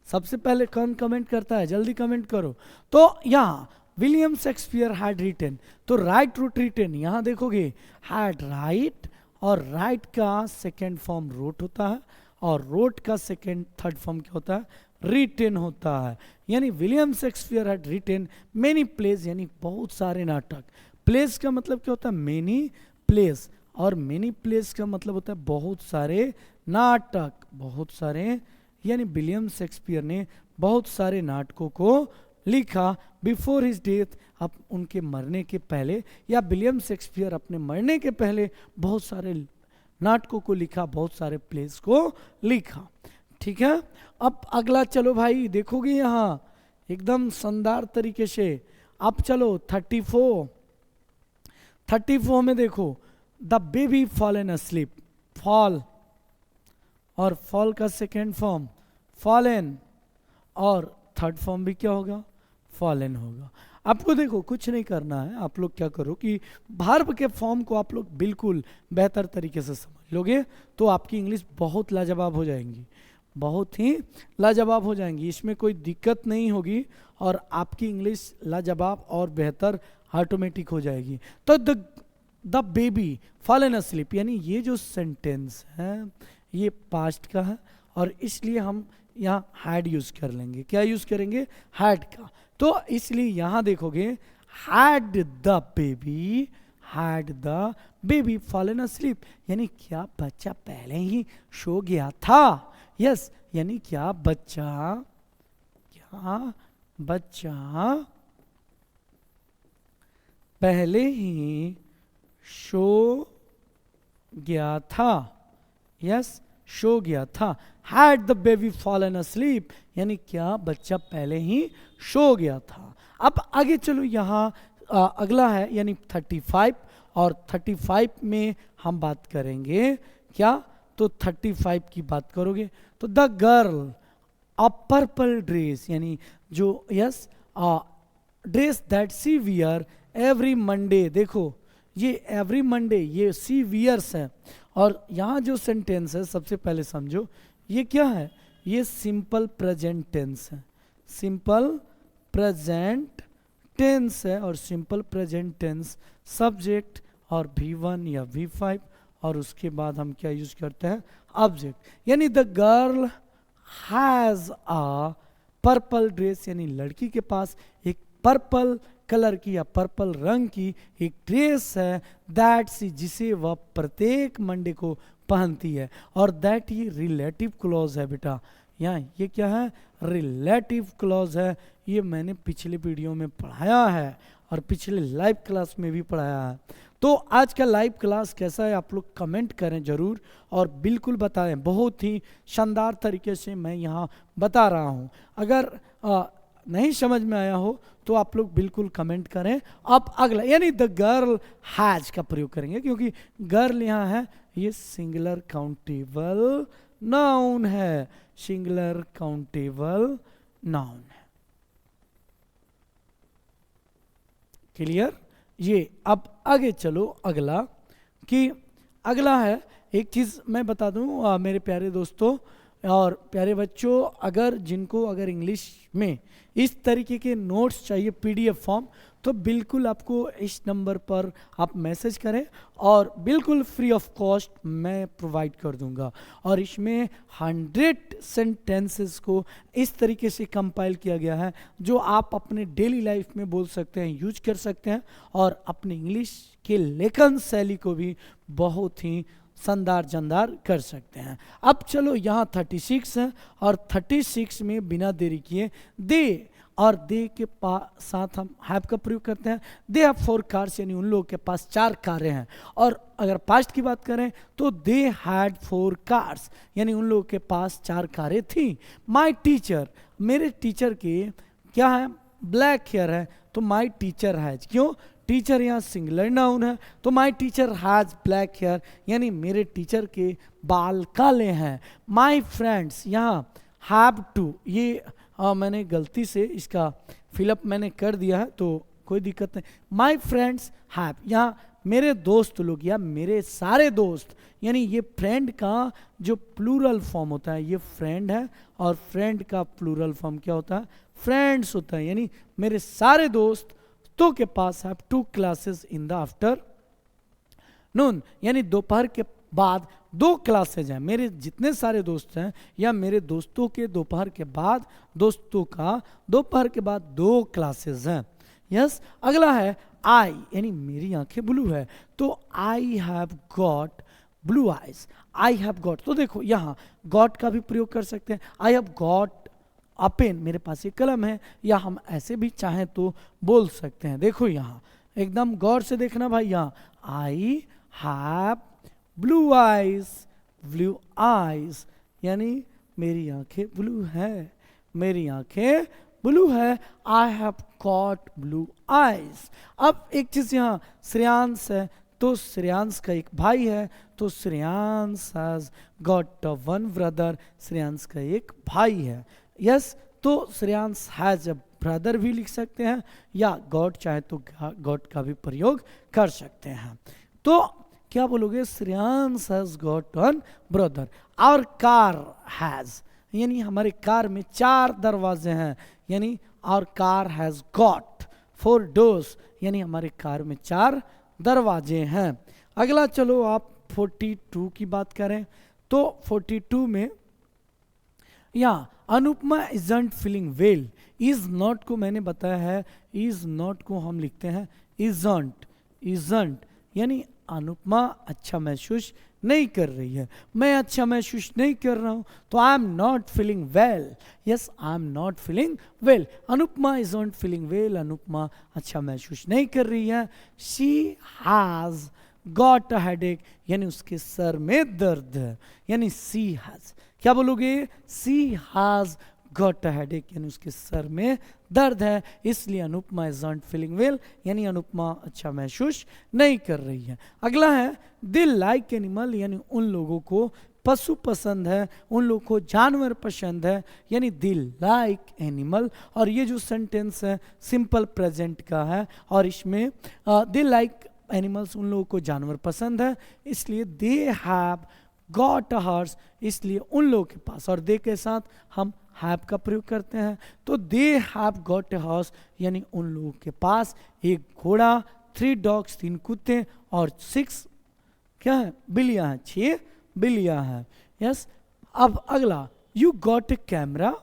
सबसे पहले कौन कमेंट करता है, जल्दी कमेंट करो। तो यहाँ विलियम शेक्सपियर हैड रिटन, तो राइट रूट रिटन, यहाँ देखोगे हैड राइट, और राइट का सेकेंड फॉर्म रोट होता है, और रोट का सेकेंड थर्ड फॉर्म क्या होता है, रिटन होता है। यानी William Shakespeare had written many plays, यानी बहुत सारे नाटक। प्लेस का मतलब क्या होता है, मेनी प्लेस, और मेनी प्लेस का मतलब होता है बहुत सारे नाटक, बहुत सारे। यानी विलियम शेक्सपियर ने बहुत सारे नाटकों को लिखा बिफोर हिज डेथ, अब उनके मरने के पहले, या विलियम शेक्सपियर अपने मरने के पहले बहुत सारे नाटकों को लिखा, बहुत सारे प्लेस को लिखा। ठीक है, अब अगला चलो भाई देखोगे यहाँ एकदम शानदार तरीके से। अब चलो 34 में देखो the baby fallen asleep, fall और फॉल का सेकेंड फॉर्म फॉलन, और थर्ड फॉर्म भी क्या होगा, फॉलन होगा। आपको देखो कुछ नहीं करना है, आप लोग क्या करो कि वर्ब के फॉर्म को आप लोग बिल्कुल बेहतर तरीके से समझ लोगे तो आपकी इंग्लिश बहुत लाजवाब हो जाएंगी, बहुत ही लाजवाब हो जाएंगी, इसमें कोई दिक्कत नहीं होगी, और आपकी इंग्लिश लाजवाब और बेहतर ऑटोमेटिक हो जाएगी। तो द बेबी फॉलन अस्लीप, यानी ये जो सेंटेंस है ये पास्ट का है, और इसलिए हम यहाँ हैड यूज कर लेंगे। क्या यूज करेंगे, हैड का। तो इसलिए यहाँ देखोगे had the baby fallen asleep, यानी क्या बच्चा पहले ही सो गया था। यस यानी क्या बच्चा पहले ही सो गया था। यस सो गया था। Had the baby fallen asleep, यानी क्या बच्चा पहले ही सो गया था। अब आगे चलो, यहाँ अगला है यानी 35, और 35 में हम बात करेंगे क्या, तो 35 की बात करोगे तो the girl a purple dress, यानी जो yes dress that she wear every Monday. देखो ये एवरी मंडे ये सी वियर्स है, और यहाँ जो सेंटेंस है सबसे पहले समझो ये क्या है, ये सिंपल प्रेजेंट टेंस है, सिंपल प्रेजेंट टेंस है, और सिंपल प्रेजेंट टेंस सब्जेक्ट और V1 या V5, और उसके बाद हम क्या यूज करते हैं, ऑब्जेक्ट। यानी the girl has a purple dress, यानी लड़की के पास एक पर्पल कलर की या पर्पल रंग की एक ड्रेस है, दैट सी जिसे वह प्रत्येक मंडे को पहनती है, और दैट ये रिलेटिव क्लॉज है बेटा। यहाँ ये क्या है, रिलेटिव क्लॉज है, ये मैंने पिछले वीडियो में पढ़ाया है और पिछले लाइव क्लास में भी पढ़ाया है। तो आज का लाइव क्लास कैसा है आप लोग कमेंट करें जरूर, और बिल्कुल बताएं, बहुत ही शानदार तरीके से मैं यहाँ बता रहा हूँ। अगर नहीं समझ में आया हो तो आप लोग बिल्कुल कमेंट करें। अब अगला यानी द गर्ल हैज का प्रयोग करेंगे, क्योंकि गर्ल यहाँ है ये सिंगुलर काउंटेबल नाउन है, सिंगुलर काउंटेबल नाउन है। क्लियर, ये अब आगे चलो अगला, कि अगला है एक चीज़ मैं बता दूं मेरे प्यारे दोस्तों और प्यारे बच्चों, अगर जिनको अगर इंग्लिश में इस तरीके के नोट्स चाहिए PDF फॉर्म, तो बिल्कुल आपको इस नंबर पर आप मैसेज करें और बिल्कुल फ्री ऑफ कॉस्ट मैं प्रोवाइड कर दूंगा। और इसमें 100 सेंटेंसेस को इस तरीके से कंपाइल किया गया है जो आप अपने डेली लाइफ में बोल सकते हैं, यूज कर सकते हैं, और अपने इंग्लिश के लेखन शैली को भी बहुत ही शानदार जानदार कर सकते हैं। अब चलो यहाँ 36 है, और 36 में बिना देरी किए दे और दे के साथ हम हैव का प्रयोग करते हैं। दे हैव 4 कार्स, यानी उन लोगों के पास 4 कारें हैं। और अगर पास्ट की बात करें तो दे हैड 4 कार्स, यानी उन लोगों के पास 4 कारें थी। माई टीचर, मेरे टीचर के क्या है, ब्लैक हेयर है, तो माई टीचर हैज, क्यों, टीचर यहाँ सिंगुलर नाउन है, तो my teacher has black hair, यानी मेरे टीचर के बाल काले हैं। माई फ्रेंड्स, यहाँ हैव टू, ये मैंने गलती से इसका फिलअप मैंने कर दिया है तो कोई दिक्कत नहीं। माई फ्रेंड्स हैव, यहाँ मेरे दोस्त लोग या मेरे सारे दोस्त, यानी ये फ्रेंड का जो प्लूरल फॉर्म होता है ये फ्रेंड है, और फ्रेंड का प्लूरल फॉर्म क्या होता है? फ्रेंड्स होता है। यानी मेरे सारे दोस्तों के पास have 2 classes in the afternoon, यानी दोपहर के बाद 2 क्लासेज हैं। मेरे जितने सारे दोस्त हैं या मेरे दोस्तों के दोपहर के बाद, दोस्तों का दोपहर के बाद 2 क्लासेज हैं। यस, अगला है आई, यानी मेरी आंखें ब्लू है, तो I have got blue eyes. I have got, तो देखो यहाँ गॉट का भी प्रयोग कर सकते हैं। I have got a pen, मेरे पास ये कलम है, या हम ऐसे भी चाहें तो बोल सकते हैं। देखो यहाँ एकदम गौर से देखना भाई, यहाँ I have blue eyes, blue eyes, यानी मेरी आंखें ब्लू है, मेरी आंखें ब्लू है। I have got blue eyes. अब एक चीज यहाँ श्रेयांश है, तो श्रेयांश का एक भाई है, तो Shreyansh has got one brother, Shreyansh का एक भाई है। यस, तो श्रेयांश हैज अ ब्रदर भी लिख सकते हैं, या गॉट चाहे तो गॉट का भी प्रयोग कर सकते हैं। तो क्या बोलोगे? Shreyansh has got one brother. Our car has, यानी हमारे कार में 4 दरवाजे हैं, यानी our car has got 4 doors, यानी हमारे कार में 4 दरवाजे हैं। अगला चलो आप 42 की बात करें, तो 42 में यहाँ Anupama isn't feeling well, is not को मैंने बताया है, इज नॉट को हम लिखते हैं इजंट, इजंट, यानी अनुपमा अच्छा महसूस नहीं कर रही है, मैं अच्छा महसूस नहीं कर रहा हूं, तो I am not feeling well. Yes, I am not feeling well. Anupama is not feeling well, Anupama अच्छा महसूस नहीं कर रही है। She has got a headache, यानी उसके सर में दर्द है, यानी सी हैज, क्या बोलोगे? सी हैज गॉट अ हेडेक, यानी उसके सर में दर्द है, इसलिए Anupama is not feeling well, यानी अनुपमा अच्छा महसूस नहीं कर रही है। अगला है दे लाइक एनिमल, यानी उन लोगों को पशु पसंद है, उन लोगों को जानवर पसंद है, यानी दे लाइक एनिमल। और ये जो सेंटेंस है सिंपल प्रेजेंट का है, और इसमें दे लाइक एनिमल्स, उन लोगों को जानवर पसंद है, इसलिए they have got a horse, इसलिए उन लोगों के पास, और दे के साथ हम हैव का प्रयोग करते हैं, तो they have got a horse, यानी उन लोगों के पास एक घोड़ा, 3 डॉग्स 3 कुत्ते, और 6 क्या है? बिल्लियां हैं, 6 बिल्लियां हैं। यस, अब अगला यू गॉट ए कैमरा,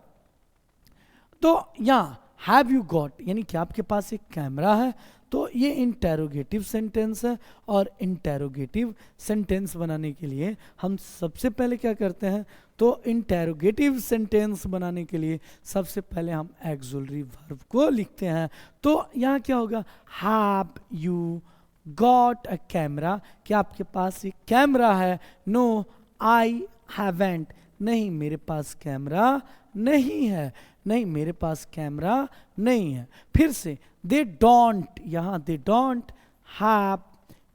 तो यहाँ हैव यू गॉट, यानी कि आपके पास एक कैमरा है, तो ये इंटेरोगेटिव सेंटेंस है, और इंटेरोगेटिव सेंटेंस बनाने के लिए हम सबसे पहले क्या करते हैं? तो इंटेरोगेटिव सेंटेंस बनाने के लिए सबसे पहले हम एक्सुलरी वर्ब को लिखते हैं। तो यहाँ क्या होगा? Have you got a camera, क्या आपके पास एक कैमरा है? नो आई हैवेंट, नहीं मेरे पास कैमरा नहीं है, नहीं मेरे पास कैमरा नहीं है। फिर से दे डोंट, यहाँ they don't have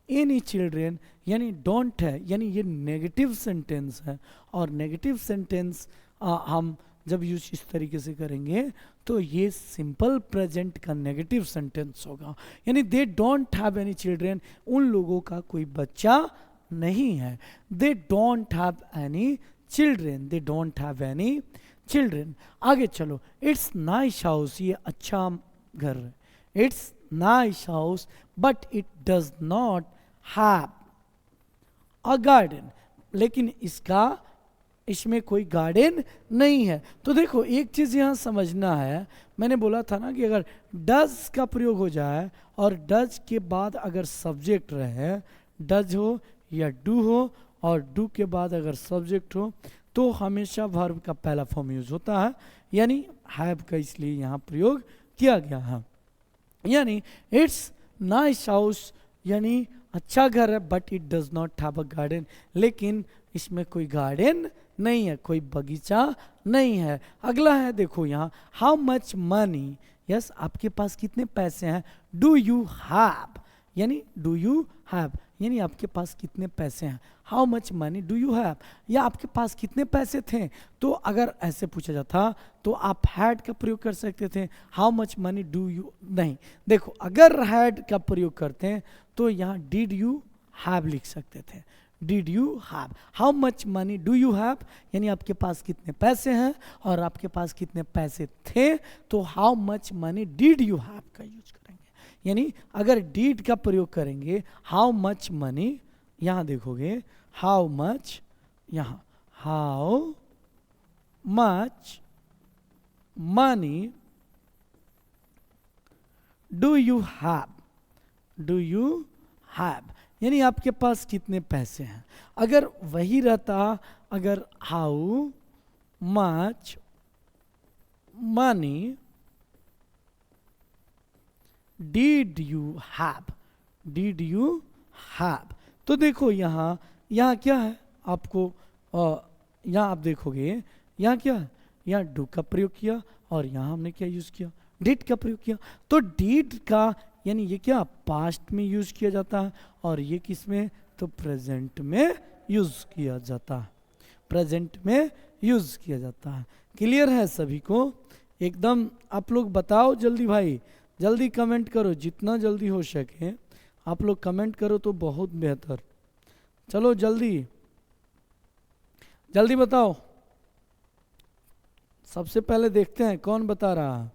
any children, यानी डोंट है, यानी ये नेगेटिव सेंटेंस है, और नेगेटिव सेंटेंस हम जब यूज इस तरीके से करेंगे तो ये सिंपल प्रेजेंट का नेगेटिव सेंटेंस होगा, यानी they don't have any children, उन लोगों का कोई बच्चा नहीं है। They don't have any children, they don't have any children. आगे चलो, इट्स नाइस हाउस, ये अच्छा घर है, it's nice house but it does not have a garden, लेकिन इसमें कोई गार्डन नहीं है। तो देखो एक चीज यहाँ समझना है, मैंने बोला था ना कि अगर डज का प्रयोग हो जाए और डज के बाद अगर सब्जेक्ट रहे, डज हो या डू हो, और डू के बाद अगर सब्जेक्ट हो, तो हमेशा वर्ब का पहला फॉर्म यूज होता है, यानी हैव का इसलिए यहाँ प्रयोग किया गया है। यानी इट्स नाइस हाउस, यानी अच्छा घर है, but it does not have a garden, लेकिन इसमें कोई गार्डन नहीं है, कोई बगीचा नहीं है। अगला है देखो यहाँ हाउ मच मनी, यस आपके पास कितने पैसे हैं, डू यू हैव, यानी डू यू हैव यानी आपके पास कितने पैसे हैं, how much money do you have, या आपके पास कितने पैसे थे। तो अगर ऐसे पूछा जाता तो आप हैड का प्रयोग कर सकते थे, how much money do you नहीं। देखो अगर हैड का प्रयोग करते हैं तो यहाँ डिड यू हैव लिख सकते थे, did you have, how much money do you have यानी आपके पास कितने पैसे हैं और आपके पास कितने पैसे थे, तो how much money did you have का यूज करेंगे। यानी अगर डीड का प्रयोग करेंगे हाउ मच मनी, यहां देखोगे हाउ मच, यहां how much money do you have, do you have यानी आपके पास कितने पैसे हैं। अगर वही रहता, अगर how much money did you have, did you have, तो देखो यहाँ क्या है आपको, यहाँ आप देखोगे यहाँ क्या है, यहाँ डू का प्रयोग किया और यहाँ हमने क्या यूज किया, डिड का प्रयोग किया। तो डिड का यानी ये क्या पास्ट में यूज किया जाता है और ये किस में, तो प्रेजेंट में यूज किया जाता है, प्रेजेंट में यूज किया जाता है। क्लियर है सभी को एकदम। आप लोग बताओ जल्दी भाई, जल्दी कमेंट करो, जितना जल्दी हो सके आप लोग कमेंट करो तो बहुत बेहतर। चलो जल्दी जल्दी बताओ, सबसे पहले देखते हैं कौन बता रहा है।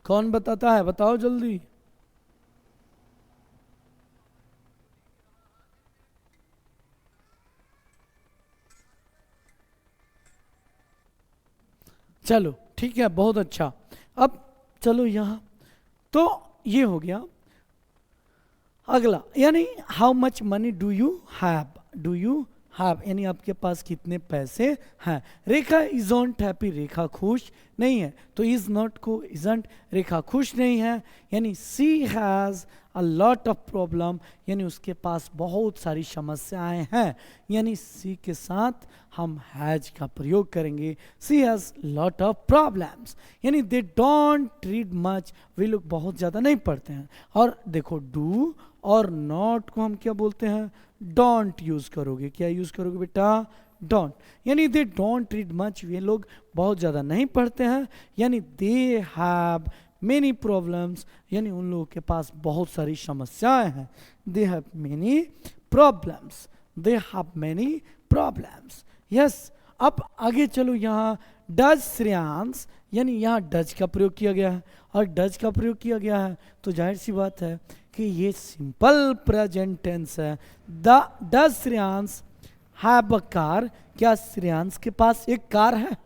कौन बताता है, बताओ जल्दी। चलो ठीक है, बहुत अच्छा। अब चलो यहां तो ये हो गया। अगला यानी how much money do you have, do you have यानी आपके पास कितने पैसे हैं। Rekha is not happy, Rekha खुश नहीं है, तो इज नॉट को इजंट, रेखा खुश नहीं है, यानी she has a lot of problem यानी उसके पास बहुत सारी समस्याएं हैं, यानी सी के साथ हम हैज का प्रयोग करेंगे। सी हैज लॉट ऑफ प्रॉब्लम्स यानी दे डोंट रीड मच, वे लोग बहुत ज़्यादा नहीं पढ़ते हैं। और देखो डू और नॉट को हम क्या बोलते हैं, डोंट यूज करोगे, क्या यूज करोगे बेटा, डोंट, यानी दे डोंट रीड मच, वे लोग बहुत ज़्यादा नहीं पढ़ते हैं, यानी दे हैव मेनी प्रॉब्लम्स यानी उन लोगों के पास बहुत सारी समस्याएं हैं। They have many problems, they have many problems, yes. अब आगे चलो, यहाँ डज श्रेयांश यानी यहाँ डज का प्रयोग किया गया है, और डज का प्रयोग किया गया है तो जाहिर सी बात है कि ये सिंपल प्रेजेंट टेंस है। The does Shreyansh have a car, क्या श्रेयांश के पास एक कार है,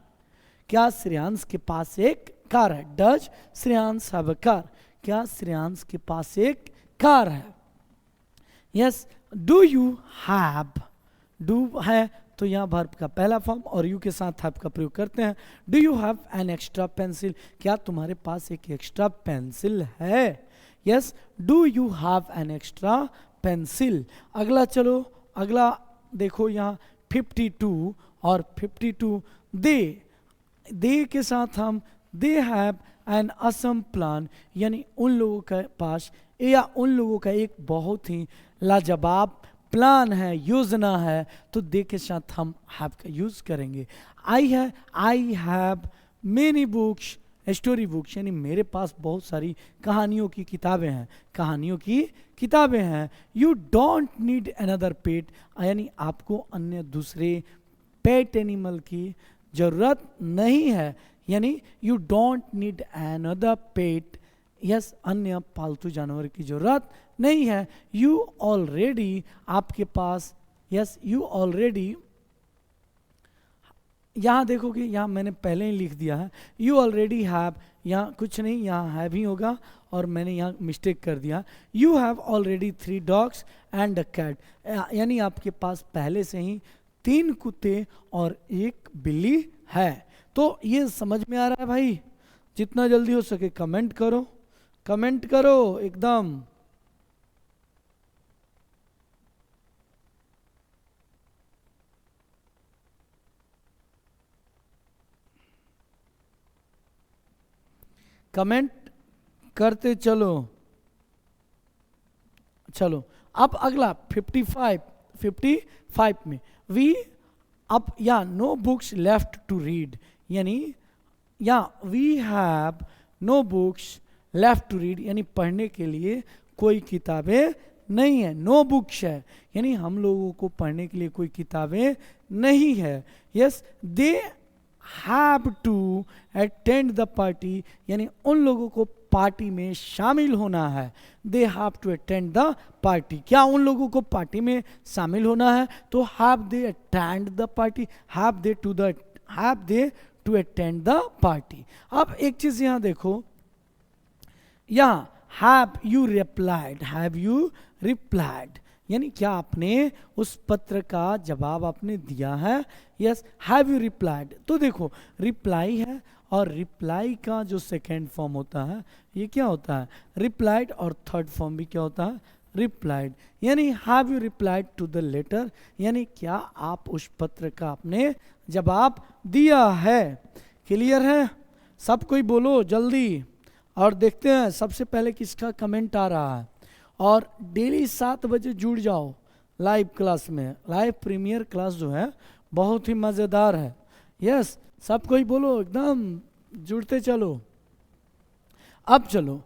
क्या श्रेयांश के पास एक कार है, does Shreyansh have a car, क्या श्रेयांश के पास एक कार है, yes. Do you have, do है तो यहाँ वर्ब का पहला फॉर्म और यू के साथ हैव का प्रयोग करते हैं। Do you have an extra pencil, क्या तुम्हारे पास एक एक्स्ट्रा पेंसिल है, yes. Do you have an extra pencil. अगला चलो, अगला देखो यहाँ 52 और 52 दे के साथ हम they have an Assam plan यानी उन लोगों के पास या उन लोगों का एक बहुत ही लाजवाब प्लान है, योजना है, तो दे के साथ हम हैव का यूज करेंगे। आई है, I have many books, story books यानी मेरे पास बहुत सारी कहानियों की किताबें हैं, कहानियों की किताबें हैं। यू डोंट नीड अनदर पेट यानी आपको अन्य दूसरे पेट एनिमल की जरूरत नहीं है, यानी you don't need another pet, yes, अन्य पालतू जानवर की जरूरत नहीं है। यू ऑलरेडी आपके पास, यस, यू ऑलरेडी, यहाँ देखोगे यहाँ मैंने पहले ही लिख दिया है यू ऑलरेडी हैव, यहाँ कुछ नहीं, यहाँ हैव ही होगा और मैंने यहाँ मिस्टेक कर दिया। You have already 3 dogs and a cat यानी आपके पास पहले से ही 3 कुत्ते और 1 बिल्ली है। तो ये समझ में आ रहा है भाई, जितना जल्दी हो सके कमेंट करो, कमेंट करो एकदम। कमेंट करते चलो। चलो अब अगला 55 में वी अब या no books left to read, यानी या we have no books left to read, यानी पढ़ने के लिए कोई किताबें नहीं है। नो बुक्स है यानी हम लोगों को पढ़ने के लिए कोई किताबें नहीं है। Yes they have to attend the party, यानी उन लोगों को पार्टी में शामिल होना है। They have to attend the party, क्या उन लोगों को पार्टी में शामिल होना है? तो have they attend the party, have they to attend the party. अब एक चीज यहां देखो, यहां हैव यू रिप्लाइड, यानी क्या आपने उस पत्र का जवाब आपने दिया है? Yes have you replied. तो देखो रिप्लाई है और रिप्लाई का जो सेकेंड फॉर्म होता है ये क्या होता है? रिप्लाइड, और थर्ड फॉर्म भी क्या होता है? रिप्लाइड। यानी have you replied to the letter, यानी क्या आप उस पत्र का आपने जवाब दिया है? क्लियर है? सब कोई बोलो जल्दी, और देखते हैं सबसे पहले किसका कमेंट आ रहा है। और डेली 7 बजे जुड़ जाओ लाइव क्लास में। लाइव प्रीमियर क्लास जो है बहुत ही मज़ेदार है। यस सब कोई बोलो, एकदम जुड़ते चलो। अब चलो,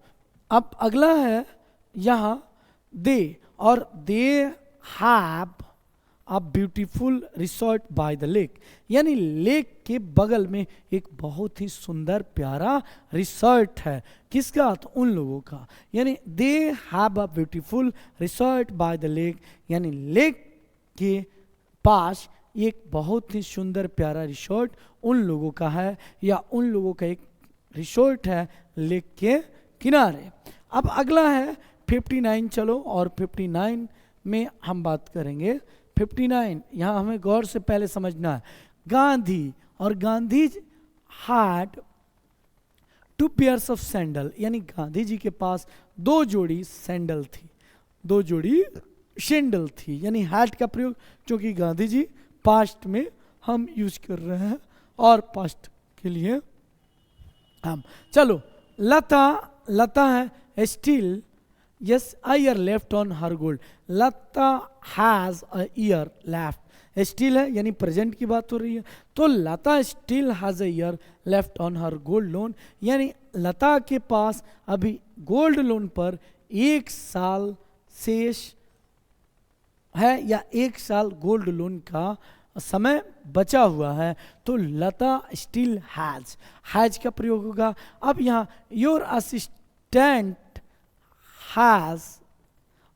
अब अगला है यहाँ दे, और they have a beautiful resort by the lake, यानी लेक के बगल में एक बहुत ही सुंदर प्यारा रिसोर्ट है। किसका? तो उन लोगों का। यानी they have a beautiful resort by the lake, यानी लेक के पास एक बहुत ही सुंदर प्यारा रिसोर्ट उन लोगों का है, या उन लोगों का एक रिसोर्ट है लेक के किनारे। अब अगला है 59। चलो, और 59 में हम बात करेंगे। 59 यहाँ हमें गौर से पहले समझना है। गांधी, और Gandhi had 2 pairs of sandal, यानी गांधी जी के पास 2 जोड़ी सैंडल थी, 2 जोड़ी सैंडल थी। यानी हैड का प्रयोग क्योंकि गांधी जी पास्ट में हम यूज कर रहे हैं, और पास्ट के लिए हम। चलो लता है still, yes a year left on her gold. Lata has a year left, still है यानी प्रेजेंट की बात हो रही है, तो Lata still has a year left on her gold loan, यानी लता के पास अभी गोल्ड लोन पर 1 साल शेष है, या 1 साल गोल्ड लोन का समय बचा हुआ है। तो लता स्टिल हैज का प्रयोग होगा। अब यहाँ your assistant has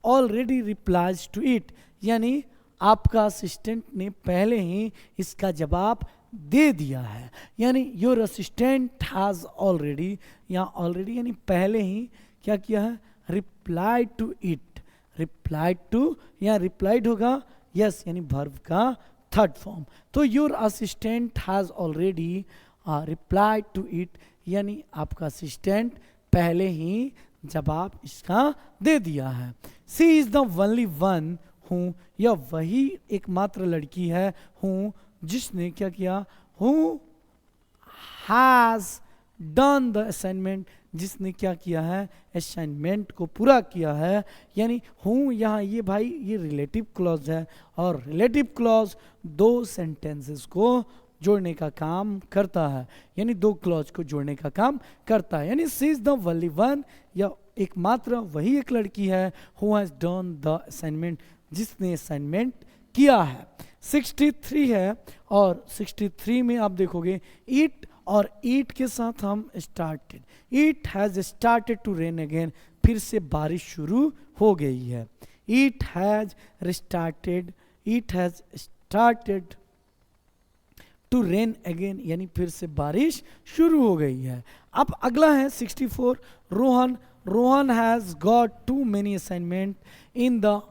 already replies to it, यानी आपका असिस्टेंट ने पहले ही इसका जवाब दे दिया है। यानी योर असिस्टेंट हैज ऑलरेडी, यहाँ ऑलरेडी यानी पहले ही क्या किया है? Reply to it, reply to या रिप्लाइड होगा यस, यानी वर्ब का थर्ड फॉर्म। तो your assistant has already reply to it, यानी आपका असिस्टेंट पहले ही जवाब इसका दे दिया है। सी इज द ओनली वन हूँ, यह वही एकमात्र लड़की है हूँ जिसने क्या किया? हूँ हैज डन द असाइनमेंट, जिसने क्या किया है? असाइनमेंट को पूरा किया है। यानी हूँ यहाँ ये भाई ये रिलेटिव क्लॉज है, और रिलेटिव क्लॉज 2 सेंटेंसेस को जोड़ने का काम करता है, यानी 2 क्लॉज को जोड़ने का काम करता है। यानी सी इज द ओनली वन, या एकमात्र वही एक लड़की है who has done the assignment, जिसने असाइनमेंट किया है। 63 है, और 63 में आप देखोगे इट, और इट के साथ हम started, it has started to rain again, फिर से बारिश शुरू हो गई है। It has started to rain again, यानी फिर से बारिश शुरू हो गई है। अब अगला है 64। Rohan has got too many assignment in the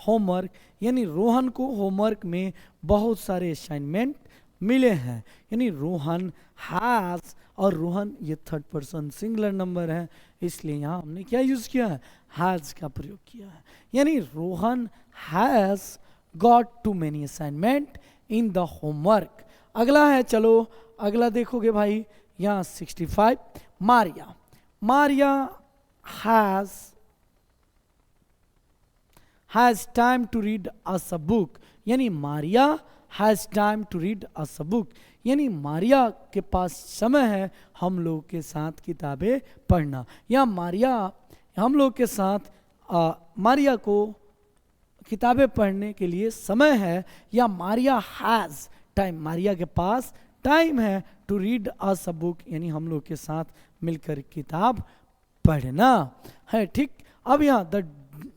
homework, यानी रोहन को होमवर्क में बहुत सारे असाइनमेंट मिले हैं। यानी रोहन हैज, और रोहन ये थर्ड पर्सन सिंगुलर नंबर है, इसलिए यहाँ हमने क्या यूज किया है? हैज का प्रयोग किया है। यानी Rohan has got too many assignment in the homework. अगला है, चलो अगला देखोगे भाई यहाँ 65। Maria has time to read us a book, यानी Maria has time to a book, यानी मारिया के पास समय है हम लोग के साथ किताबें पढ़ना, या मारिया हम लोग के साथ मारिया को किताबें पढ़ने के लिए समय है, या मारिया हैज टाइम, मारिया के पास टाइम है to read us a book, यानी हम लोग के साथ मिलकर किताब पढ़ना है। ठीक, अब यहाँ द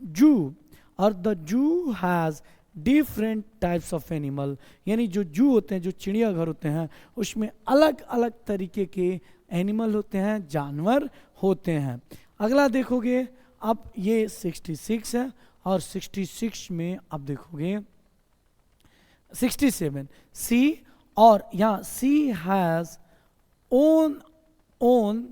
जू और the zoo has different types of animal, यानी जो जू होते हैं, जो चिड़ियाघर होते हैं, उसमें अलग अलग तरीके के एनिमल होते हैं, जानवर होते हैं। अगला देखोगे, अब ये 66 है और 66 में अब देखोगे 67 सी, और यहाँ she has own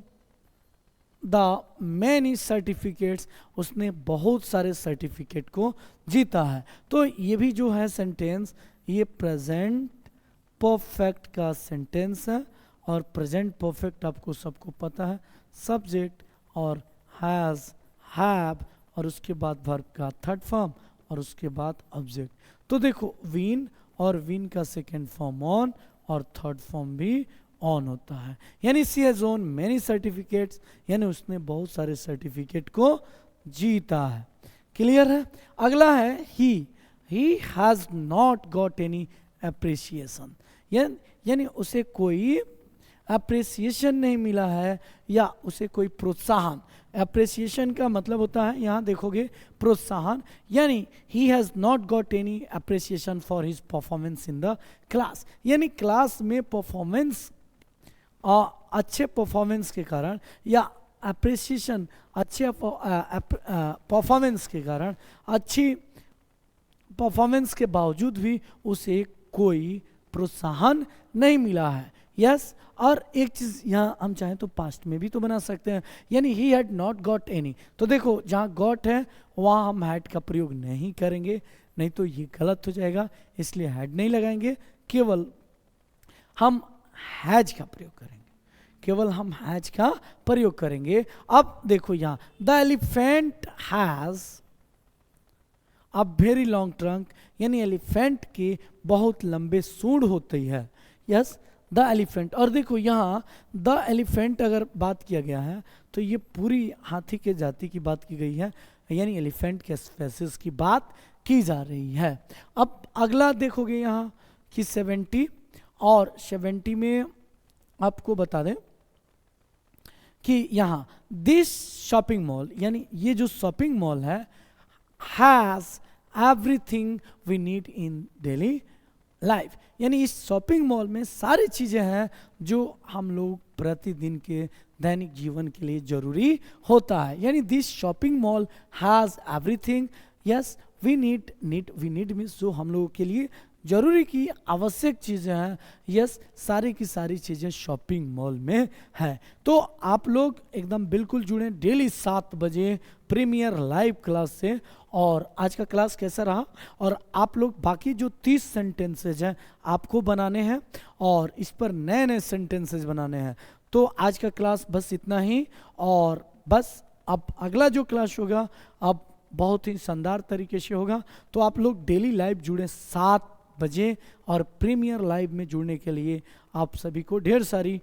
the many certificates, उसने बहुत सारे सर्टिफिकेट को जीता है। तो ये भी जो है सेंटेंस, ये प्रेजेंट परफेक्ट का सेंटेंस है, और प्रेजेंट परफेक्ट आपको सबको पता है, सब्जेक्ट और हैज, हैव, और उसके बाद वर्ब का थर्ड फॉर्म, और उसके बाद ऑब्जेक्ट। तो देखो विन, और विन का सेकेंड फॉर्म ऑन, और थर्ड फॉर्म भी ऑन होता है, यानी she has own many certificates, यानी उसने बहुत सारे सर्टिफिकेट को जीता है। क्लियर है। अगला है ही has not got any appreciation, यानी उसे कोई अप्रिसिएशन नहीं मिला है, या उसे कोई प्रोत्साहन, अप्रिसिएशन का मतलब होता है यहाँ देखोगे प्रोत्साहन, यानी he has not got any appreciation for his performance in the class, यानी क्लास में परफॉर्मेंस अच्छे परफॉर्मेंस के कारण, या अप्रिसिएशन अच्छे परफॉर्मेंस के कारण, अच्छी परफॉर्मेंस के बावजूद भी उसे कोई प्रोत्साहन नहीं मिला है। यस, और एक चीज़ यहाँ हम चाहें तो पास्ट में भी तो बना सकते हैं, यानी he had not got any, तो देखो जहाँ गॉट है वहाँ हम हैड का प्रयोग नहीं करेंगे, नहीं तो ये गलत हो जाएगा, इसलिए हैड नहीं लगाएंगे, केवल हम हैज का प्रयोग करेंगे, केवल हम हैज का प्रयोग करेंगे। अब देखो यहाँ the elephant has a very long trunk, यानी एलिफेंट के बहुत लंबे सूंड होती है। यस, द एलिफेंट, और देखो यहाँ द एलिफेंट अगर बात किया गया है तो ये पूरी हाथी के जाति की बात की गई है, यानी एलिफेंट के स्पेसीज की बात की जा रही है। अब अगला देखोगे यहाँ कि 70, और 70 में आपको बता दें कि यहाँ दिस शॉपिंग मॉल, यानी ये जो शॉपिंग मॉल है, has everything we need in daily life, यानी इस शॉपिंग मॉल में सारी चीज़ें हैं जो हम लोग प्रतिदिन के दैनिक जीवन के लिए जरूरी होता है, यानी this shopping mall has everything. Yes, we need means जो हम लोगों के लिए जरूरी की आवश्यक चीज़ें हैं, यस, सारी की सारी चीज़ें शॉपिंग मॉल में है। तो आप लोग एकदम बिल्कुल जुड़े डेली 7 बजे प्रीमियर लाइव क्लास से, और आज का क्लास कैसा रहा, और आप लोग बाकी जो 30 सेंटेंसेज हैं आपको बनाने हैं, और इस पर नए नए सेंटेंसेज बनाने हैं। तो आज का क्लास बस इतना ही, और बस अब अगला जो क्लास होगा अब बहुत ही शानदार तरीके से होगा। तो आप लोग डेली लाइव जुड़े 7 बजे, और प्रीमियर लाइव में जुड़ने के लिए आप सभी को ढेर सारी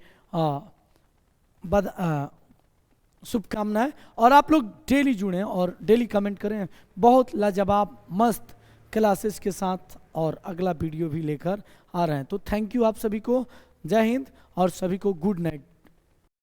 शुभकामनाएं, और आप लोग डेली जुड़ें और डेली कमेंट करें, बहुत लाजवाब मस्त क्लासेस के साथ, और अगला वीडियो भी लेकर आ रहे हैं। तो थैंक यू आप सभी को, जय हिंद, और सभी को गुड नाइट।